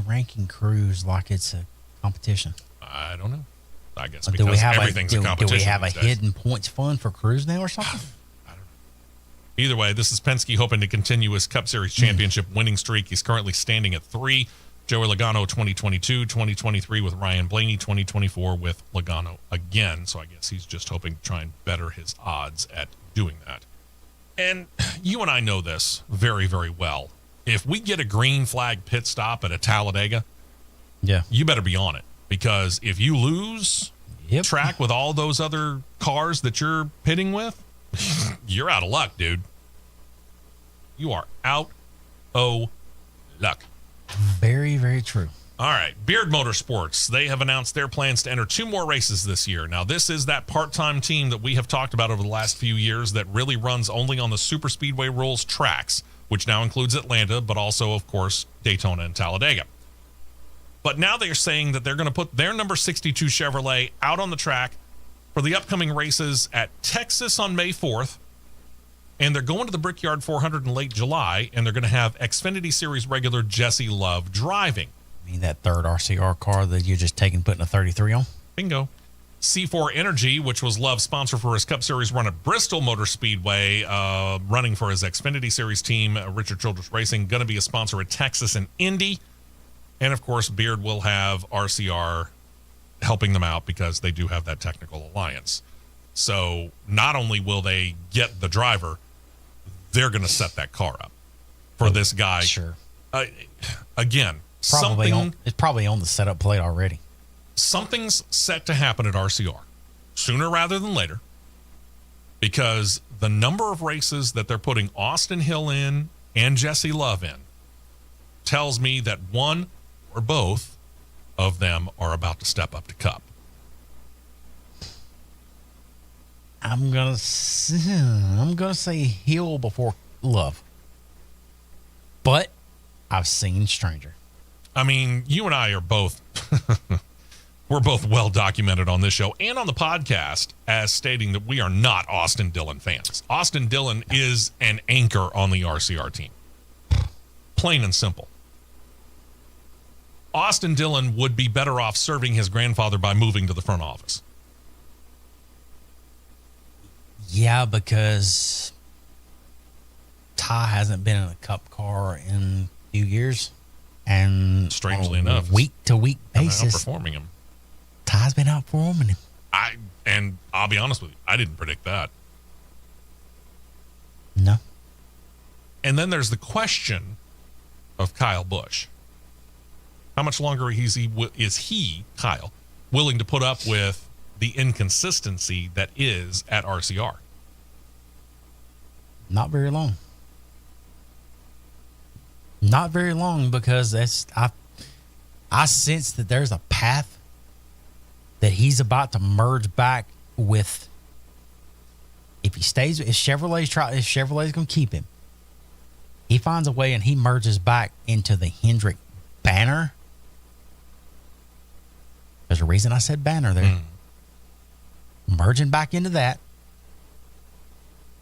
ranking crews like it's a competition? I don't know. I guess Do because we have everything's a competition. Do we have a these days. hidden points fund for crews now or something? Either way, this is Penske hoping to continue his Cup Series championship winning streak. He's currently standing at 3. Joey Logano 2022, 2023 with Ryan Blaney, 2024 with Logano again. So I guess he's just hoping to try and better his odds at doing that. And you and I know this very, very well. If we get a green flag pit stop at a Talladega, Yeah. you better be on it. Because if you lose track with all those other cars that you're pitting with, you're out of luck, dude. You are out of luck. Very, very true. All right, Beard Motorsports. They have announced their plans to enter 2 more races this year. Now, this is that part-time team that we have talked about over the last few years that really runs only on the Super Speedway Rules tracks, which now includes Atlanta, but also, of course, Daytona and Talladega. But now they're saying that they're going to put their number 62 Chevrolet out on the track for the upcoming races at Texas on May 4th. And they're going to the Brickyard 400 in late July, and they're going to have Xfinity Series regular Jesse Love driving. I mean, that third RCR car that you're just taking, putting a 33 on? Bingo. C4 Energy, which was Love's sponsor for his Cup Series run at Bristol Motor Speedway, running for his Xfinity Series team, Richard Childress Racing, going to be a sponsor at Texas and Indy. And, of course, Beard will have RCR helping them out because they do have that technical alliance. So not only will they get the driver, they're going to set that car up for this guy. Sure. Again, It's probably on the setup plate already. Something's set to happen at RCR sooner rather than later because the number of races that they're putting Austin Hill in and Jesse Love in tells me that one or both of them are about to step up to Cup. I'm gonna say Hill before Love, but I've seen stranger. I mean, you and I are both we're both well documented on this show and on the podcast as stating that we are not Austin Dillon fans. Austin Dillon is an anchor on the RCR team. Plain and simple. Austin Dillon would be better off serving his grandfather by moving to the front office. Yeah, because Ty hasn't been in a Cup car in a few years, and strangely enough, week to week basis, outperforming him. Ty's been outperforming him. And I'll be honest with you, I didn't predict that. No. And then there's the question of Kyle Busch. How much longer is he, Kyle, willing to put up with the inconsistency that is at RCR? Not very long. Not very long, because I sense that there's a path that he's about to merge back with. If he stays, if Chevrolet's going to keep him, he finds a way and he merges back into the Hendrick banner. There's a reason I said banner there. Merging back into that.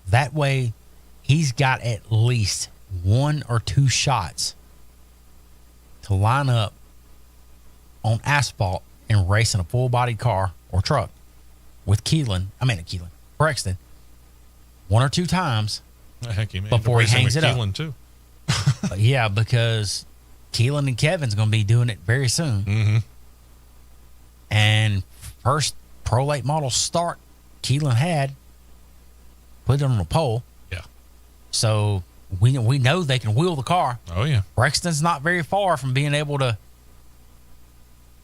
That way, he's got at least 1 or 2 shots to line up on asphalt and race in a full-body car or truck with Brexton 1 or 2 times before he hangs it up. Too. Yeah, because Keelan and Kevin's going to be doing it very soon. Mm-hmm. And first Pro Late model start Keelan had put it on a pole. Yeah. So we know they can wheel the car. Oh, yeah. Brexton's not very far from being able to.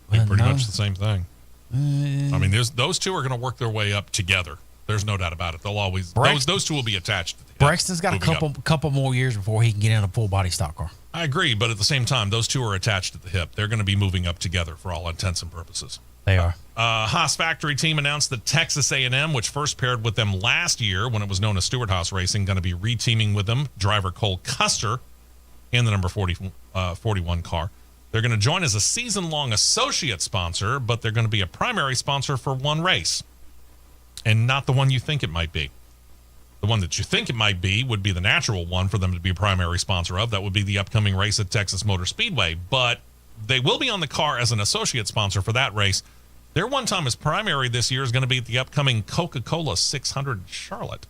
Pretty much the same thing. I mean, those two are going to work their way up together. There's no doubt about it. They'll always those two will be attached. To the Braxton's got a couple more years before he can get in a full body stock car. I agree, but at the same time, those two are attached at the hip. They're going to be moving up together for all intents and purposes. They are. Haas factory team announced that Texas A&M, which first paired with them last year when it was known as Stewart Haas Racing, going to be reteaming with them. Driver Cole Custer and the number 41 car. They're going to join as a season-long associate sponsor, but they're going to be a primary sponsor for one race, and not the one you think it might be. The one that you think it might be would be the natural one for them to be a primary sponsor of. That would be the upcoming race at Texas Motor Speedway, but they will be on the car as an associate sponsor for that race. Their one time as primary this year is going to be at the upcoming Coca-Cola 600 Charlotte.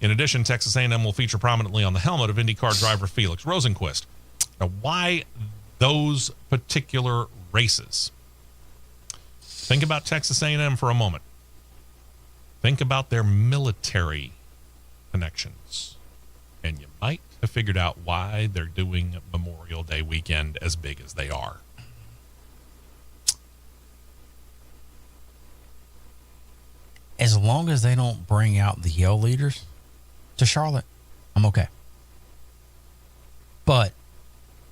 In addition, Texas A&M will feature prominently on the helmet of IndyCar driver Felix Rosenqvist. Now, why those particular races? Think about Texas A&M for a moment. Think about their military connections, and you might have figured out why they're doing Memorial Day weekend as big as they are. As long as they don't bring out the Yale leaders to Charlotte, I'm okay. But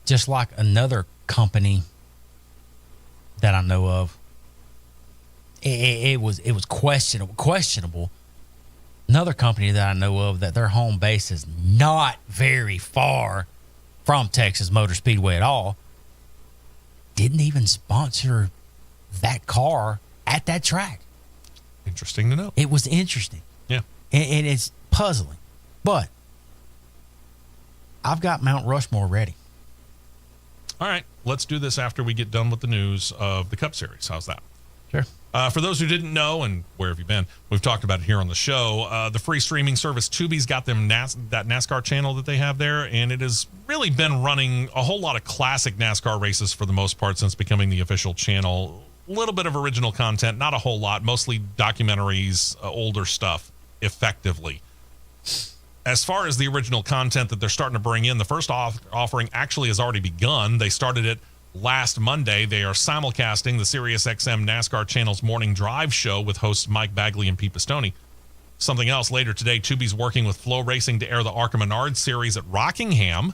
just like another company that I know of, it was questionable. Another company that I know of that their home base is not very far from Texas Motor Speedway at all, didn't even sponsor that car at that track. Interesting to know. It was interesting. Yeah. And it's puzzling. But I've got Mount Rushmore ready. All right, let's do this after we get done with the news of the Cup Series. How's that? Sure. For those who didn't know, and where have you been? We've talked about it here on the show. The free streaming service Tubi's got them that NASCAR channel that they have there, and it has really been running a whole lot of classic NASCAR races for the most part since becoming the official channel. A little bit of original content, not a whole lot, mostly documentaries, older stuff, effectively. As far as the original content that they're starting to bring in, the first offering actually has already begun. They started it last Monday. They are simulcasting the SiriusXM NASCAR channel's morning drive show with hosts Mike Bagley and Pete Pistone. Something else later today, Tubi's working with Flow Racing to air the ARCA Menard series at Rockingham.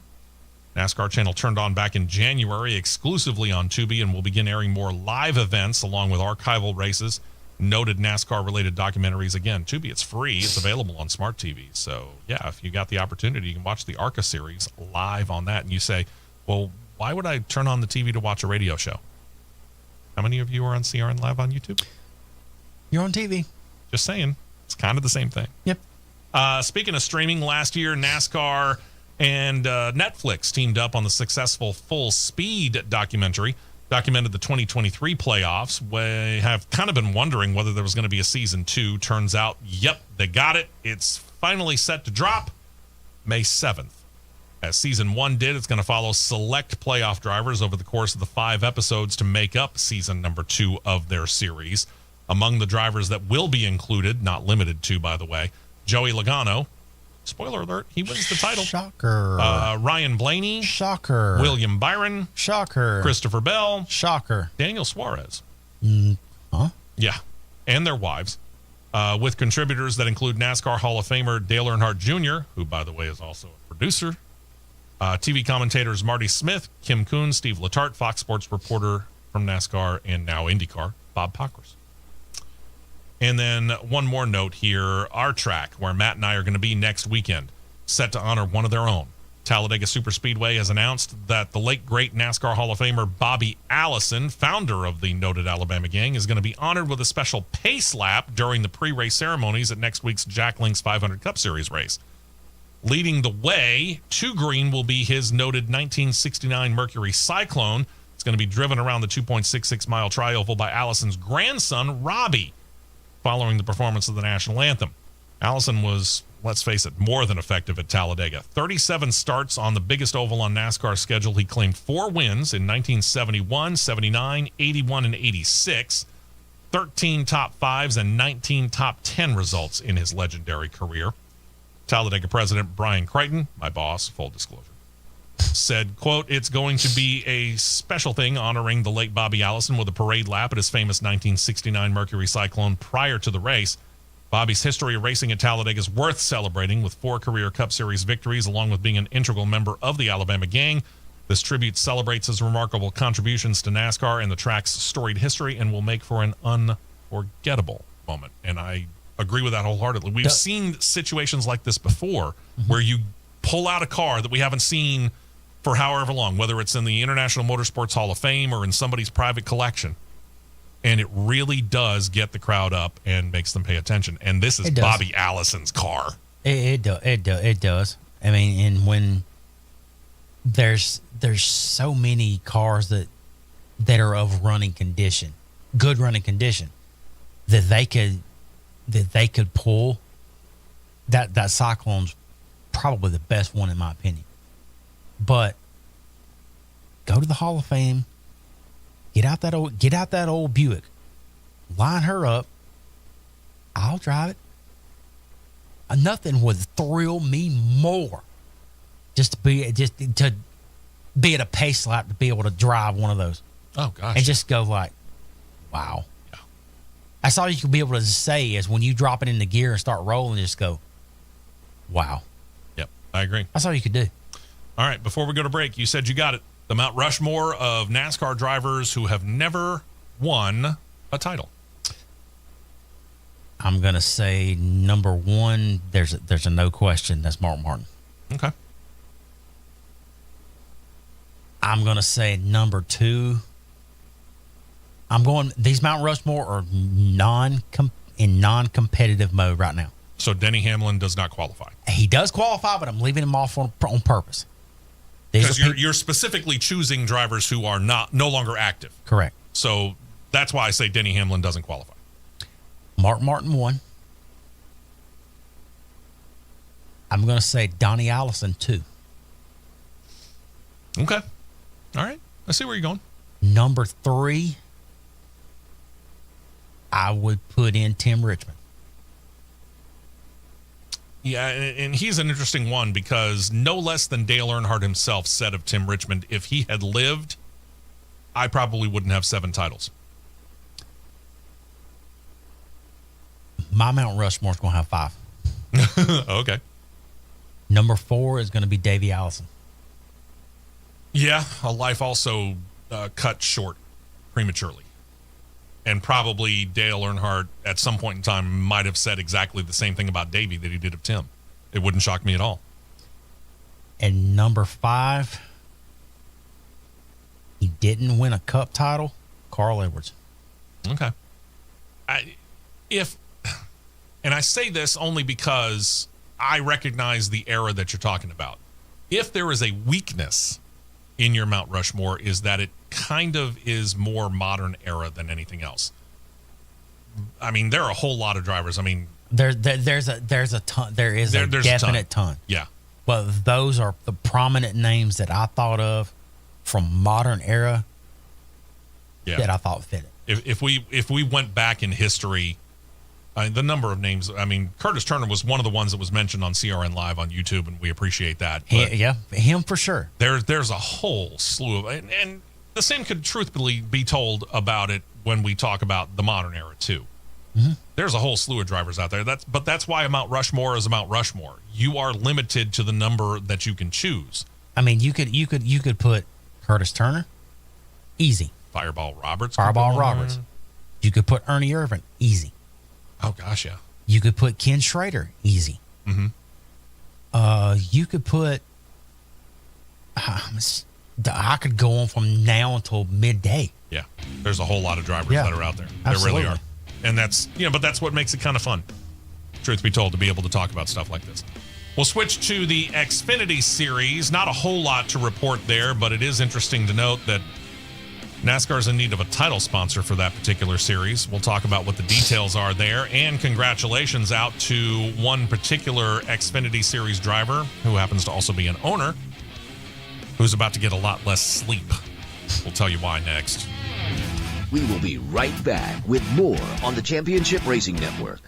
NASCAR channel turned on back in January exclusively on Tubi and will begin airing more live events along with archival races, noted NASCAR-related documentaries. Again, Tubi, it's free. It's available on smart TVs. So, yeah, if you got the opportunity, you can watch the ARCA series live on that. And you say, well, why would I turn on the TV to watch a radio show? How many of you are on CRN Live on YouTube? You're on TV. Just saying. It's kind of the same thing. Yep. Speaking of streaming, last year, NASCAR and Netflix teamed up on the successful Full Speed documentary, documented the 2023 playoffs. We have kind of been wondering whether there was going to be a season 2. Turns out, yep, they got it. It's finally set to drop May 7th. As season 1 did, it's going to follow select playoff drivers over the course of the 5 episodes to make up season number 2 of their series. Among the drivers that will be included, not limited to, by the way, Joey Logano. Spoiler alert, he wins the title. Shocker. Ryan Blaney. Shocker. William Byron. Shocker. Christopher Bell. Shocker. Daniel Suarez. Huh? Yeah, and their wives. With contributors that include NASCAR Hall of Famer Dale Earnhardt Jr., who, by the way, is also a producer. TV commentators Marty Smith, Kim Coon, Steve Letarte, Fox Sports reporter from NASCAR and now IndyCar, Bob Pockers. And then one more note here, our track, where Matt and I are going to be next weekend, set to honor one of their own. Talladega Superspeedway has announced that the late, great NASCAR Hall of Famer Bobby Allison, founder of the noted Alabama gang, is going to be honored with a special pace lap during the pre-race ceremonies at next week's Jack Link's 500 Cup Series race. Leading the way to green will be his noted 1969 Mercury Cyclone. It's going to be driven around the 2.66-mile tri-oval by Allison's grandson, Robbie, following the performance of the national anthem. Allison was, let's face it, more than effective at Talladega. 37 starts on the biggest oval on NASCAR's schedule. He claimed 4 wins in 1971, 79, 81, and 86. 13 top 5s and 19 top 10 results in his legendary career. Talladega president Brian Crichton, my boss, full disclosure, said, quote, "It's going to be a special thing honoring the late Bobby Allison with a parade lap at his famous 1969 Mercury Cyclone prior to the race. Bobby's history of racing at Talladega is worth celebrating with 4 career Cup Series victories, along with being an integral member of the Alabama gang. This tribute celebrates his remarkable contributions to NASCAR and the track's storied history and will make for an unforgettable moment." And I agree with that wholeheartedly. We've seen situations like this before where you pull out a car that we haven't seen for however long, whether it's in the International Motorsports Hall of Fame or in somebody's private collection. And it really does get the crowd up and makes them pay attention. And this is Bobby Allison's car. It does. I mean, and when there's so many cars that are of running condition, good running condition, that they could pull, that Cyclone's probably the best one in my opinion. But go to the Hall of Fame, get out that old Buick, line her up, I'll drive it. Nothing would thrill me more just to be at a pace lap, to be able to drive one of those. Oh gosh. And just go like, wow. Yeah. That's all you can be able to say is when you drop it into gear and start rolling, just go, wow. Yep, I agree. That's all you could do. All right, before we go to break, you said you got it. The Mount Rushmore of NASCAR drivers who have never won a title. I'm going to say number 1, there's a no question. That's Mark Martin. Okay. I'm going to say number 2. These Mount Rushmore are in non-competitive mode right now. So Denny Hamlin does not qualify. He does qualify, but I'm leaving him off on purpose. Because you're specifically choosing drivers who are no longer active. Correct. So that's why I say Denny Hamlin doesn't qualify. Mark Martin 1. I'm going to say Donnie Allison 2. Okay. All right. I see where you're going. Number 3, I would put in Tim Richmond. Yeah, and he's an interesting one because no less than Dale Earnhardt himself said of Tim Richmond, if he had lived, I probably wouldn't have 7 titles. My Mount Rushmore's going to have 5. Okay. Number 4 is going to be Davey Allison. Yeah, a life also cut short prematurely. And probably Dale Earnhardt at some point in time might have said exactly the same thing about Davey that he did of Tim. It wouldn't shock me at all. And number 5, he didn't win a Cup title, Carl Edwards. Okay. And I say this only because I recognize the era that you're talking about. If there is a weakness in your Mount Rushmore, is that it kind of is more modern era than anything else. I mean, there are a whole lot of drivers. I mean, there's a ton. There is a definite ton. Yeah. But those are the prominent names that I thought of from modern era that I thought fit it. If we went back in history, the number of names, I mean, Curtis Turner was one of the ones that was mentioned on CRN Live on YouTube, and we appreciate that. Yeah, him for sure. There's a whole slew of, and the same could truthfully be told about it when we talk about the modern era too. Mm-hmm. There's a whole slew of drivers out there. That's why a Mount Rushmore is a Mount Rushmore. You are limited to the number that you can choose. I mean, you could put Curtis Turner, easy. Fireball Roberts. You could put Ernie Irvan, easy. Oh gosh, yeah. You could put Ken Schrader, easy. Mm-hmm. You could put. I could go on from now until midday. Yeah, there's a whole lot of drivers that are out there. Absolutely. There really are, and that's but that's what makes it kind of fun. Truth be told, to be able to talk about stuff like this. We'll switch to the Xfinity Series. Not a whole lot to report there, but it is interesting to note that NASCAR is in need of a title sponsor for that particular series. We'll talk about what the details are there, and congratulations out to one particular Xfinity Series driver who happens to also be an owner, who's about to get a lot less sleep. We'll tell you why next. We will be right back with more on the Championship Racing Network.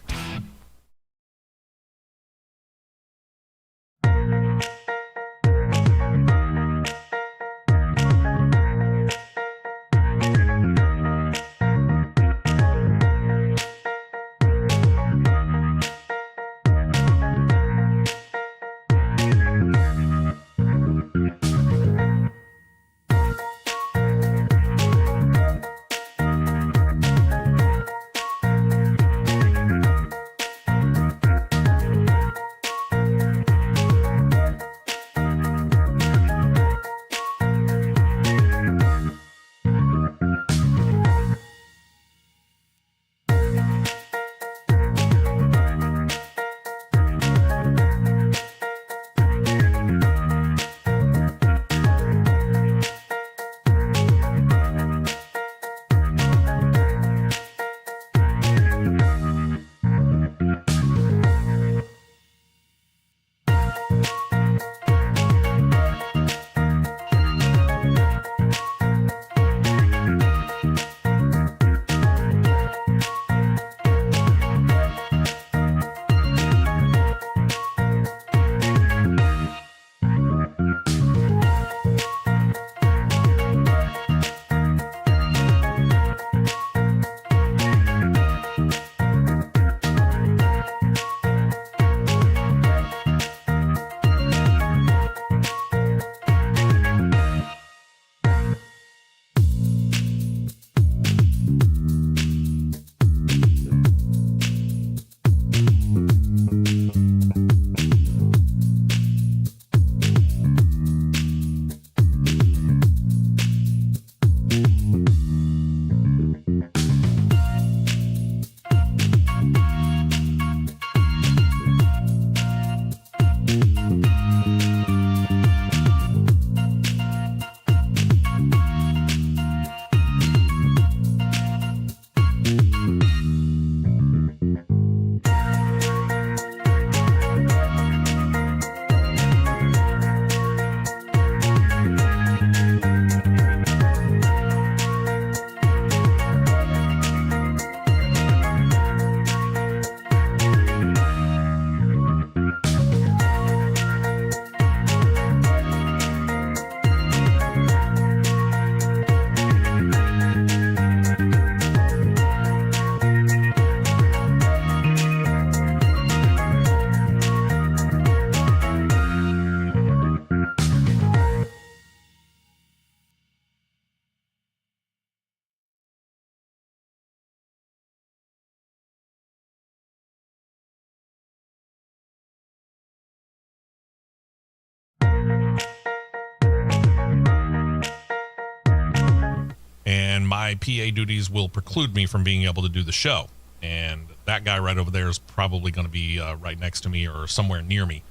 my PA duties will preclude me from being able to do the show. And that guy right over there is probably going to be right next to me or somewhere near me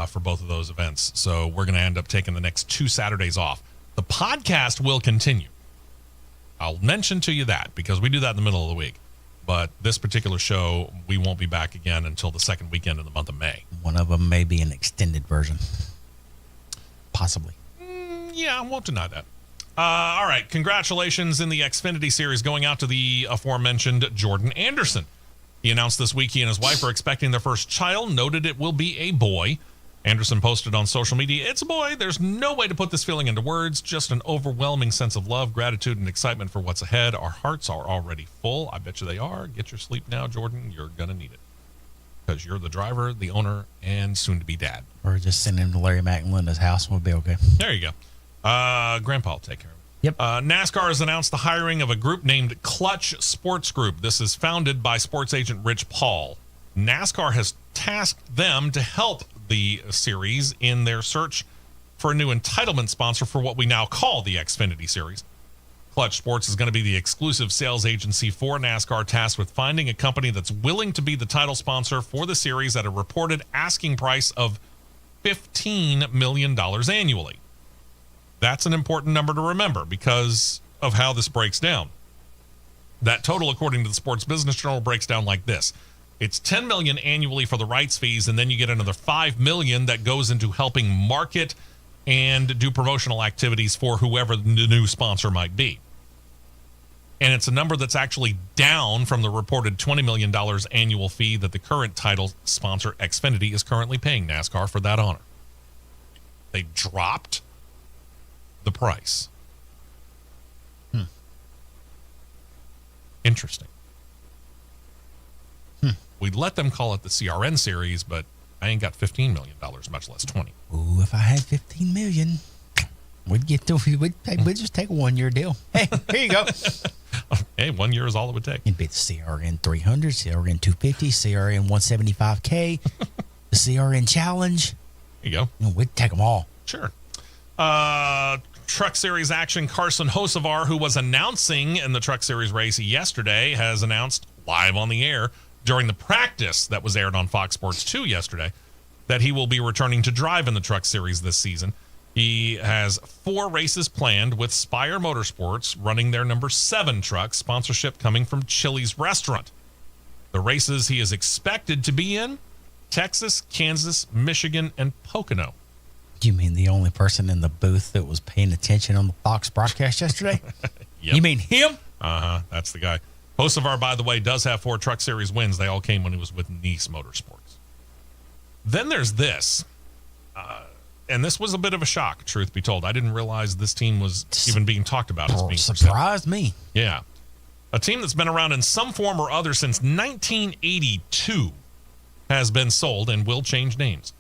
for both of those events. So we're going to end up taking the next 2 Saturdays off. The podcast will continue. I'll mention to you that because we do that in the middle of the week. But this particular show, we won't be back again until the second weekend of the month of May. One of them may be an extended version. Possibly. Yeah, I won't deny that. All right. Congratulations in the Xfinity Series going out to the aforementioned Jordan Anderson. He announced this week he and his wife are expecting their first child, noted it will be a boy. Anderson posted on social media, "It's a boy. There's no way to put this feeling into words. Just an overwhelming sense of love, gratitude, and excitement for what's ahead. Our hearts are already full. I bet you they are. Get your sleep now, Jordan. You're going to need it. Because you're the driver, the owner, and soon-to-be dad." Or just send him to Larry Mack and Linda's house and we'll be okay. There you go. Grandpa will take care of it. Yep. NASCAR has announced the hiring of a group named Clutch Sports Group. This is founded by sports agent Rich Paul. NASCAR has tasked them to help the series in their search for a new entitlement sponsor for what we now call the Xfinity Series. Clutch Sports is going to be the exclusive sales agency for NASCAR, tasked with finding a company that's willing to be the title sponsor for the series at a reported asking price of $15 million annually. That's an important number to remember because of how this breaks down. That total, according to the Sports Business Journal, breaks down like this. It's $10 million annually for the rights fees, and then you get another $5 million that goes into helping market and do promotional activities for whoever the new sponsor might be. And it's a number that's actually down from the reported $20 million annual fee that the current title sponsor, Xfinity, is currently paying NASCAR for that honor. They dropped the price. Interesting. We'd let them call it the CRN series, but I ain't got $15 million, much less 20. Ooh, if I had $15 million, we'd just take a 1-year deal. Hey, here you go. Hey, 1 year is all it would take. It'd be the CRN 300, CRN 250, CRN 175K, the CRN Challenge. There you go. We'd take them all. Sure. Truck Series action. Carson Hocevar, who was announcing in the Truck Series race yesterday, has announced live on the air during the practice that was aired on Fox Sports 2 yesterday that he will be returning to drive in the Truck Series this season. He has 4 races planned with Spire Motorsports running their number 7 truck, sponsorship coming from Chili's Restaurant. The races he is expected to be in: Texas, Kansas, Michigan, and Pocono. You mean the only person in the booth that was paying attention on the Fox broadcast yesterday? Yep. You mean him? That's the guy. Hocevar, by the way, does have 4 Truck Series wins. They all came when he was with Nice Motorsports. Then there's this. And this was a bit of a shock, truth be told. I didn't realize this team was even being talked about as being surprised me. Yeah. A team that's been around in some form or other since 1982 has been sold and will change names.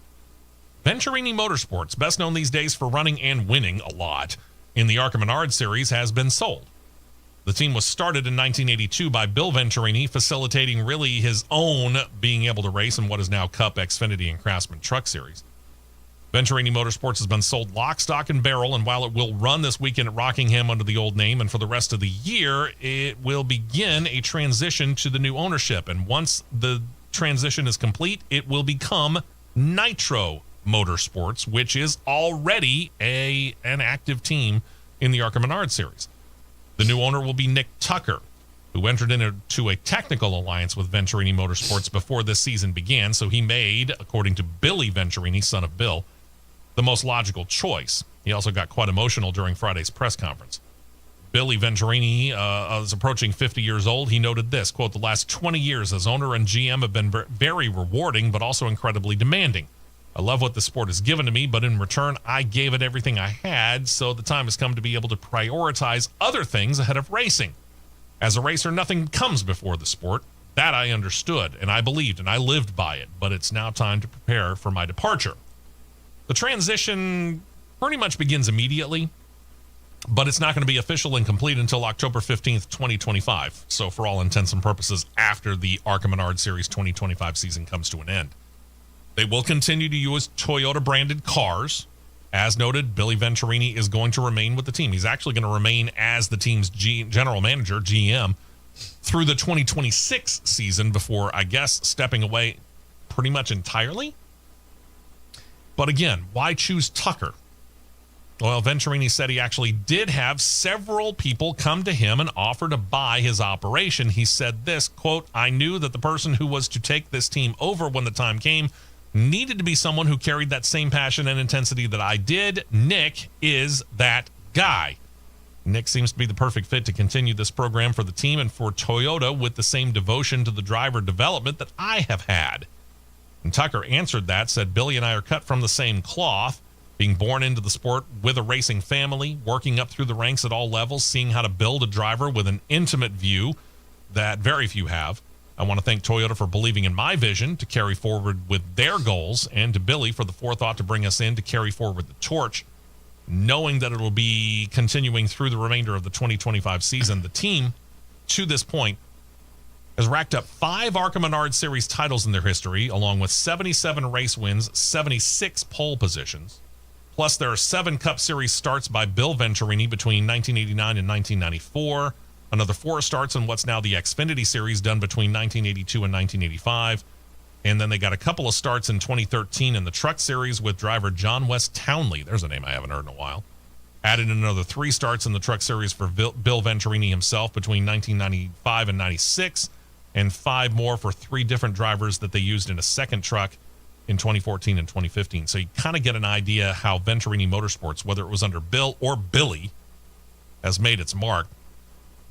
Venturini Motorsports, best known these days for running and winning a lot in the ARCA Menard Series, has been sold. The team was started in 1982 by Bill Venturini, facilitating really his own being able to race in what is now Cup, Xfinity, and Craftsman Truck Series. Venturini Motorsports has been sold lock, stock, and barrel, and while it will run this weekend at Rockingham under the old name and for the rest of the year, it will begin a transition to the new ownership. And once the transition is complete, it will become Nitro Motorsports, which is already an active team in the ARCA Menard Series. The new owner will be Nick Tucker, who entered into a technical alliance with Venturini Motorsports before this season began, so he made, according to Billy Venturini, son of Bill, the most logical choice. He also got quite emotional during Friday's press conference. Billy Venturini is approaching 50 years old. He noted this, quote, "The last 20 years as owner and GM have been very rewarding, but also incredibly demanding. I love what the sport has given to me, but in return, I gave it everything I had, so the time has come to be able to prioritize other things ahead of racing. As a racer, nothing comes before the sport. That I understood, and I believed, and I lived by it, but it's now time to prepare for my departure." The transition pretty much begins immediately, but it's not going to be official and complete until October 15th, 2025. So for all intents and purposes, after the ARCA Menard Series 2025 season comes to an end. They will continue to use Toyota-branded cars As noted, Billy Venturini is going to remain with the team. He's actually going to remain as the team's general manager, GM, through the 2026 season before, I guess, stepping away pretty much entirely. But again, why choose Tucker? Well, Venturini said he actually did have several people come to him and offer to buy his operation. He said this, quote, "I knew that the person who was to take this team over when the time came needed to be someone who carried that same passion and intensity that I did. Nick is that guy." Nick seems to be the perfect fit to continue this program for the team and for Toyota with the same devotion to the driver development that I have had. And Tucker answered that, said, "Billy and I are cut from the same cloth, being born into the sport with a racing family, working up through the ranks at all levels, seeing how to build a driver with an intimate view that very few have. I want to thank Toyota for believing in my vision to carry forward with their goals, and to Billy for the forethought to bring us in to carry forward the torch. Knowing that it will be continuing through the remainder of the 2025 season, the team, to this point, has racked up 5 ARCA Menard Series titles in their history, along with 77 race wins, 76 pole positions. Plus, there are 7 Cup Series starts by Bill Venturini between 1989 and 1994. Another 4 starts in what's now the Xfinity Series done between 1982 and 1985. And then they got a couple of starts in 2013 in the Truck Series with driver John West Townley. There's a name I haven't heard in a while. Added another 3 starts in the Truck Series for Bill Venturini himself between 1995 and 96. And 5 more for 3 different drivers that they used in a second truck in 2014 and 2015. So you kind of get an idea how Venturini Motorsports, whether it was under Bill or Billy, has made its mark.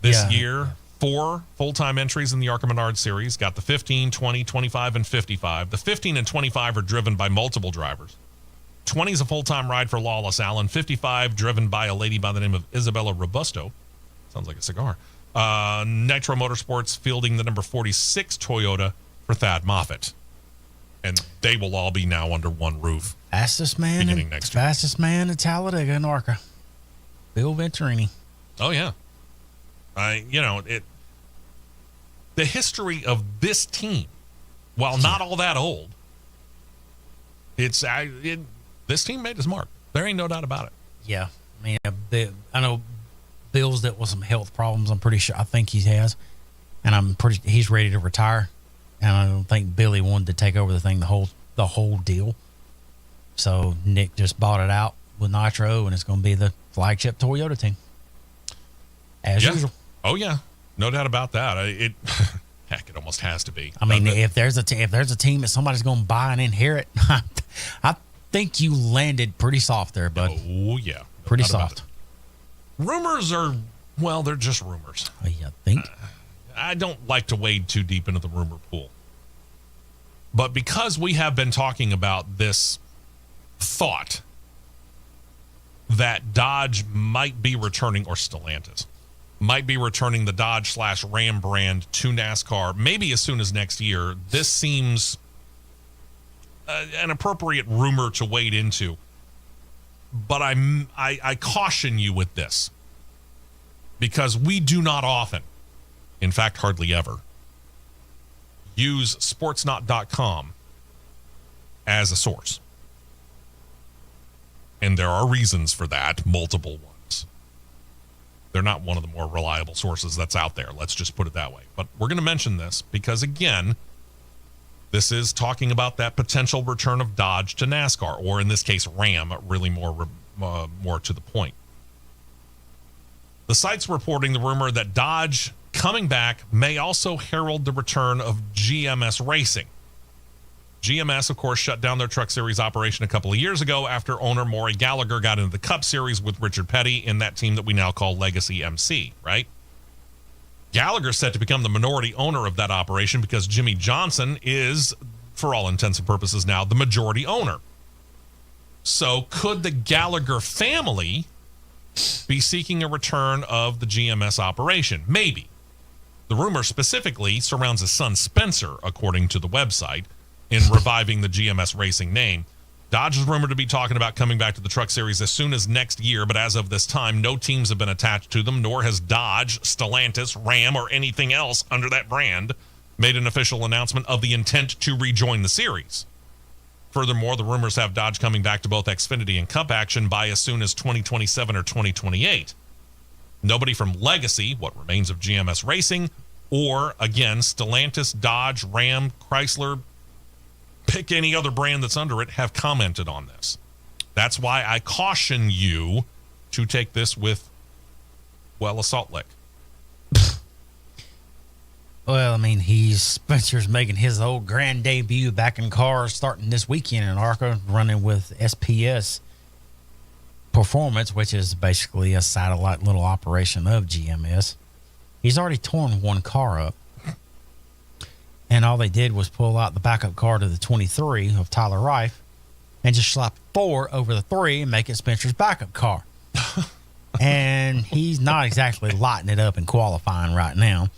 This year, 4 full-time entries in the ARCA Menard Series. Got the 15, 20, 25, and 55. The 15 and 25 are driven by multiple drivers. 20 is a full-time ride for Lawless Allen. 55 driven by a lady by the name of Isabella Robusto. Sounds like a cigar. Nitro Motorsports fielding the number 46 Toyota for Thad Moffitt. And they will all be now under one roof. Fastest man in Talladega and ARCA. Bill Venturini. Oh, yeah. The history of this team, while not all that old, this team made its mark. There ain't no doubt about it. Yeah. I mean, I know Bill's dealt with some health problems. I'm pretty sure. I think he has. And he's ready to retire. And I don't think Billy wanted to take over the thing, the whole deal. So Nick just bought it out with Nitro, and it's going to be the flagship Toyota team. As usual. Oh, yeah. No doubt about that. It almost has to be. I mean, if there's a team that somebody's going to buy and inherit, I think you landed pretty soft there, bud. Oh, yeah. No pretty soft. Rumors are, well, they're just rumors. Oh, yeah, think? I don't like to wade too deep into the rumor pool. But because we have been talking about this thought that Dodge might be returning, or Stellantis, might be returning the Dodge/Ram brand to NASCAR, maybe as soon as next year, this seems an appropriate rumor to wade into. But I caution you with this, because we do not often, in fact, hardly ever, use sportsnot.com as a source. And there are reasons for that, multiple ones. They're not one of the more reliable sources that's out there. Let's just put it that way. But we're going to mention this because, again, this is talking about that potential return of Dodge to NASCAR, or in this case, Ram, really more to the point. The site's reporting the rumor that Dodge coming back may also herald the return of GMS Racing. GMS, of course, shut down their Truck Series operation a couple of years ago after owner Maury Gallagher got into the Cup Series with Richard Petty in that team that we now call Legacy MC, right? Gallagher's set to become the minority owner of that operation because Jimmy Johnson is, for all intents and purposes now, the majority owner. So could the Gallagher family be seeking a return of the GMS operation? Maybe. The rumor specifically surrounds his son Spencer, according to the website, in reviving the GMS Racing name. Dodge is rumored to be talking about coming back to the Truck Series as soon as next year, but as of this time, no teams have been attached to them, nor has Dodge, Stellantis, Ram, or anything else under that brand made an official announcement of the intent to rejoin the series. Furthermore, the rumors have Dodge coming back to both Xfinity and Cup action by as soon as 2027 or 2028. Nobody from Legacy, what remains of GMS Racing, or, again, Stellantis, Dodge, Ram, Chrysler, pick any other brand that's under it, have commented on this. That's why I caution you to take this with, well, a salt lick. Well, I mean, Spencer's making his old grand debut back in cars starting this weekend in ARCA, running with SPS Performance, which is basically a satellite little operation of GMS. He's already torn one car up. And all they did was pull out the backup car to the 23 of Tyler Reif and just slap 4 over the 3 and make it Spencer's backup car. And he's not exactly lighting it up in qualifying right now.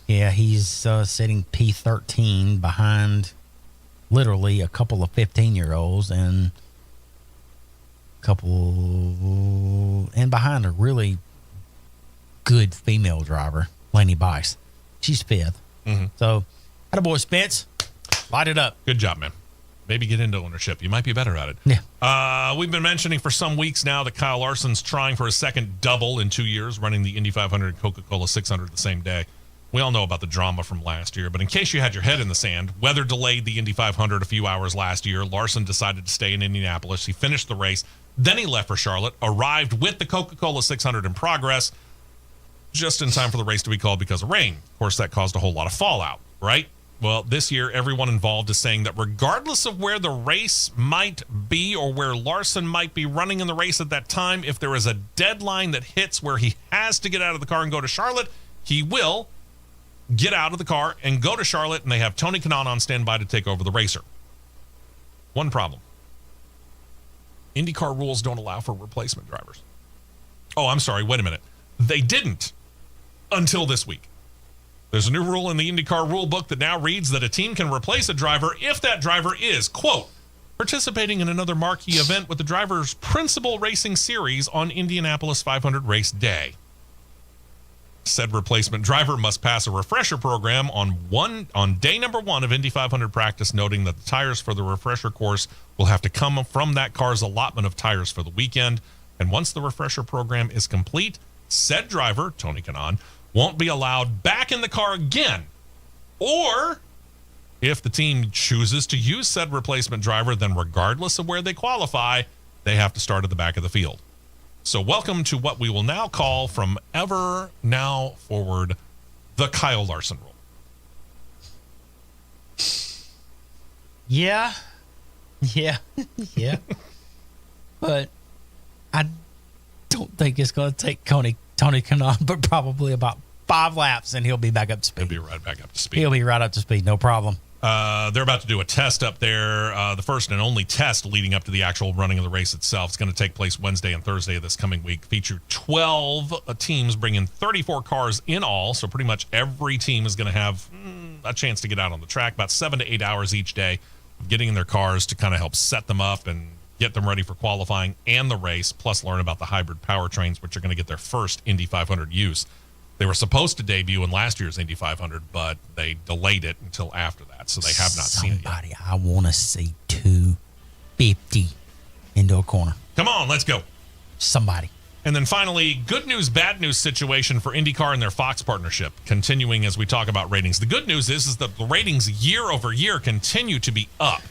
He's sitting P13 behind literally a couple of 15-year-olds and behind a really good female driver, Laney Bice. She's 5th. Mm-hmm. So, attaboy, Spence. Light it up. Good job, man. Maybe get into ownership. You might be better at it. Yeah. We've been mentioning for some weeks now that Kyle Larson's trying for a second double in 2 years, running the Indy 500 and Coca-Cola 600 the same day. We all know about the drama from last year, but in case you had your head in the sand, weather delayed the Indy 500 a few hours last year. Larson decided to stay in Indianapolis. He finished the race. Then he left for Charlotte, arrived with the Coca-Cola 600 in progress, just in time for the race to be called because of rain. Of course, that caused a whole lot of fallout, right? Well, this year, everyone involved is saying that regardless of where the race might be or where Larson might be running in the race at that time, if there is a deadline that hits where he has to get out of the car and go to Charlotte, he will get out of the car and go to Charlotte, and they have Tony Kanaan on standby to take over the racer. One problem. IndyCar rules don't allow for replacement drivers. Oh, I'm sorry. Wait a minute. They didn't until this week. There's a new rule in the IndyCar rule book that now reads that a team can replace a driver if that driver is, quote, participating in another marquee event with the driver's principal racing series on Indianapolis 500 race day. Said replacement driver must pass a refresher program on day number 1 of Indy 500 practice, noting that the tires for the refresher course will have to come from that car's allotment of tires for the weekend. And once the refresher program is complete, said driver, Tony Kanaan, won't be allowed back in the car again. Or if the team chooses to use said replacement driver, then regardless of where they qualify, they have to start at the back of the field. So welcome to what we will now call from ever now forward, the Kyle Larson rule. Yeah. But I don't think it's going to take Tony Kanaan, but probably about 5 laps, and he'll be back up to speed. He'll be right back up to speed. He'll be right up to speed, no problem. They're about to do a test up there, the first and only test leading up to the actual running of the race itself. It's going to take place Wednesday and Thursday of this coming week. Feature 12 teams, bringing 34 cars in all, so pretty much every team is going to have a chance to get out on the track, about 7 to 8 hours each day of getting in their cars to kind of help set them up and get them ready for qualifying and the race, plus learn about the hybrid powertrains, which are going to get their first Indy 500 use. They were supposed to debut in last year's Indy 500, but they delayed it until after that, so they have not seen it yet. Somebody, I want to see 250 into a corner. Come on, let's go. Somebody. And then finally, good news, bad news situation for IndyCar and their Fox partnership, continuing as we talk about ratings. The good news is that the ratings year over year continue to be up.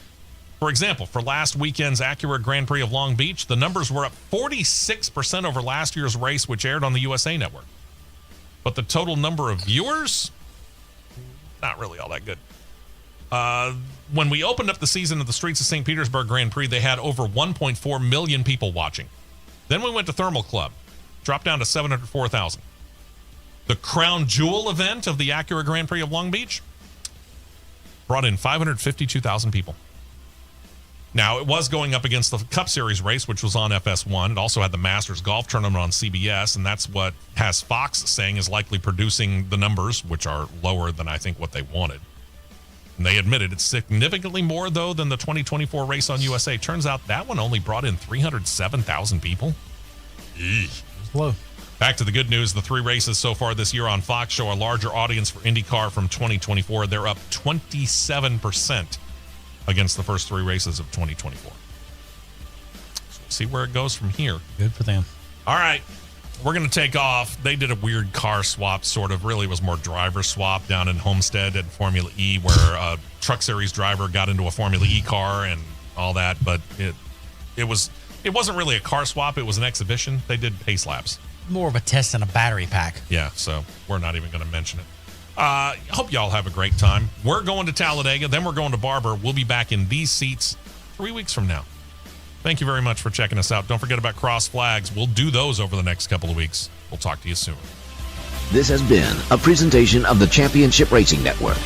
For example, for last weekend's Acura Grand Prix of Long Beach, the numbers were up 46% over last year's race, which aired on the USA Network. But the total number of viewers, not really all that good. When we opened up the season of the Streets of St. Petersburg Grand Prix, they had over 1.4 million people watching. Then we went to Thermal Club, dropped down to 704,000. The Crown Jewel event of the Acura Grand Prix of Long Beach brought in 552,000 people. Now, it was going up against the Cup Series race, which was on FS1. It also had the Masters Golf Tournament on CBS, and that's what has Fox saying is likely producing the numbers, which are lower than I think what they wanted. And they admitted it's significantly more, though, than the 2024 race on USA. Turns out that one only brought in 307,000 people. Eesh. Low. Back to the good news. The 3 races so far this year on Fox show a larger audience for IndyCar from 2024. They're up 27%. against the first 3 races of 2024. So we'll see where it goes from here. Good for them. All right. We're going to take off. They did a weird car swap, sort of. Really, it was more driver swap down in Homestead at Formula E, where a Truck Series driver got into a Formula E car and all that. But it wasn't really a car swap. It was an exhibition. They did pace laps. More of a test than a battery pack. Yeah, so we're not even going to mention it. Hope y'all have a great time. We're going to Talladega, then we're going to Barber. We'll be back in these seats 3 weeks from now. Thank you very much for checking us out. Don't forget about cross flags. We'll do those over the next couple of weeks. We'll talk to you soon. This has been a presentation of the Championship Racing Network.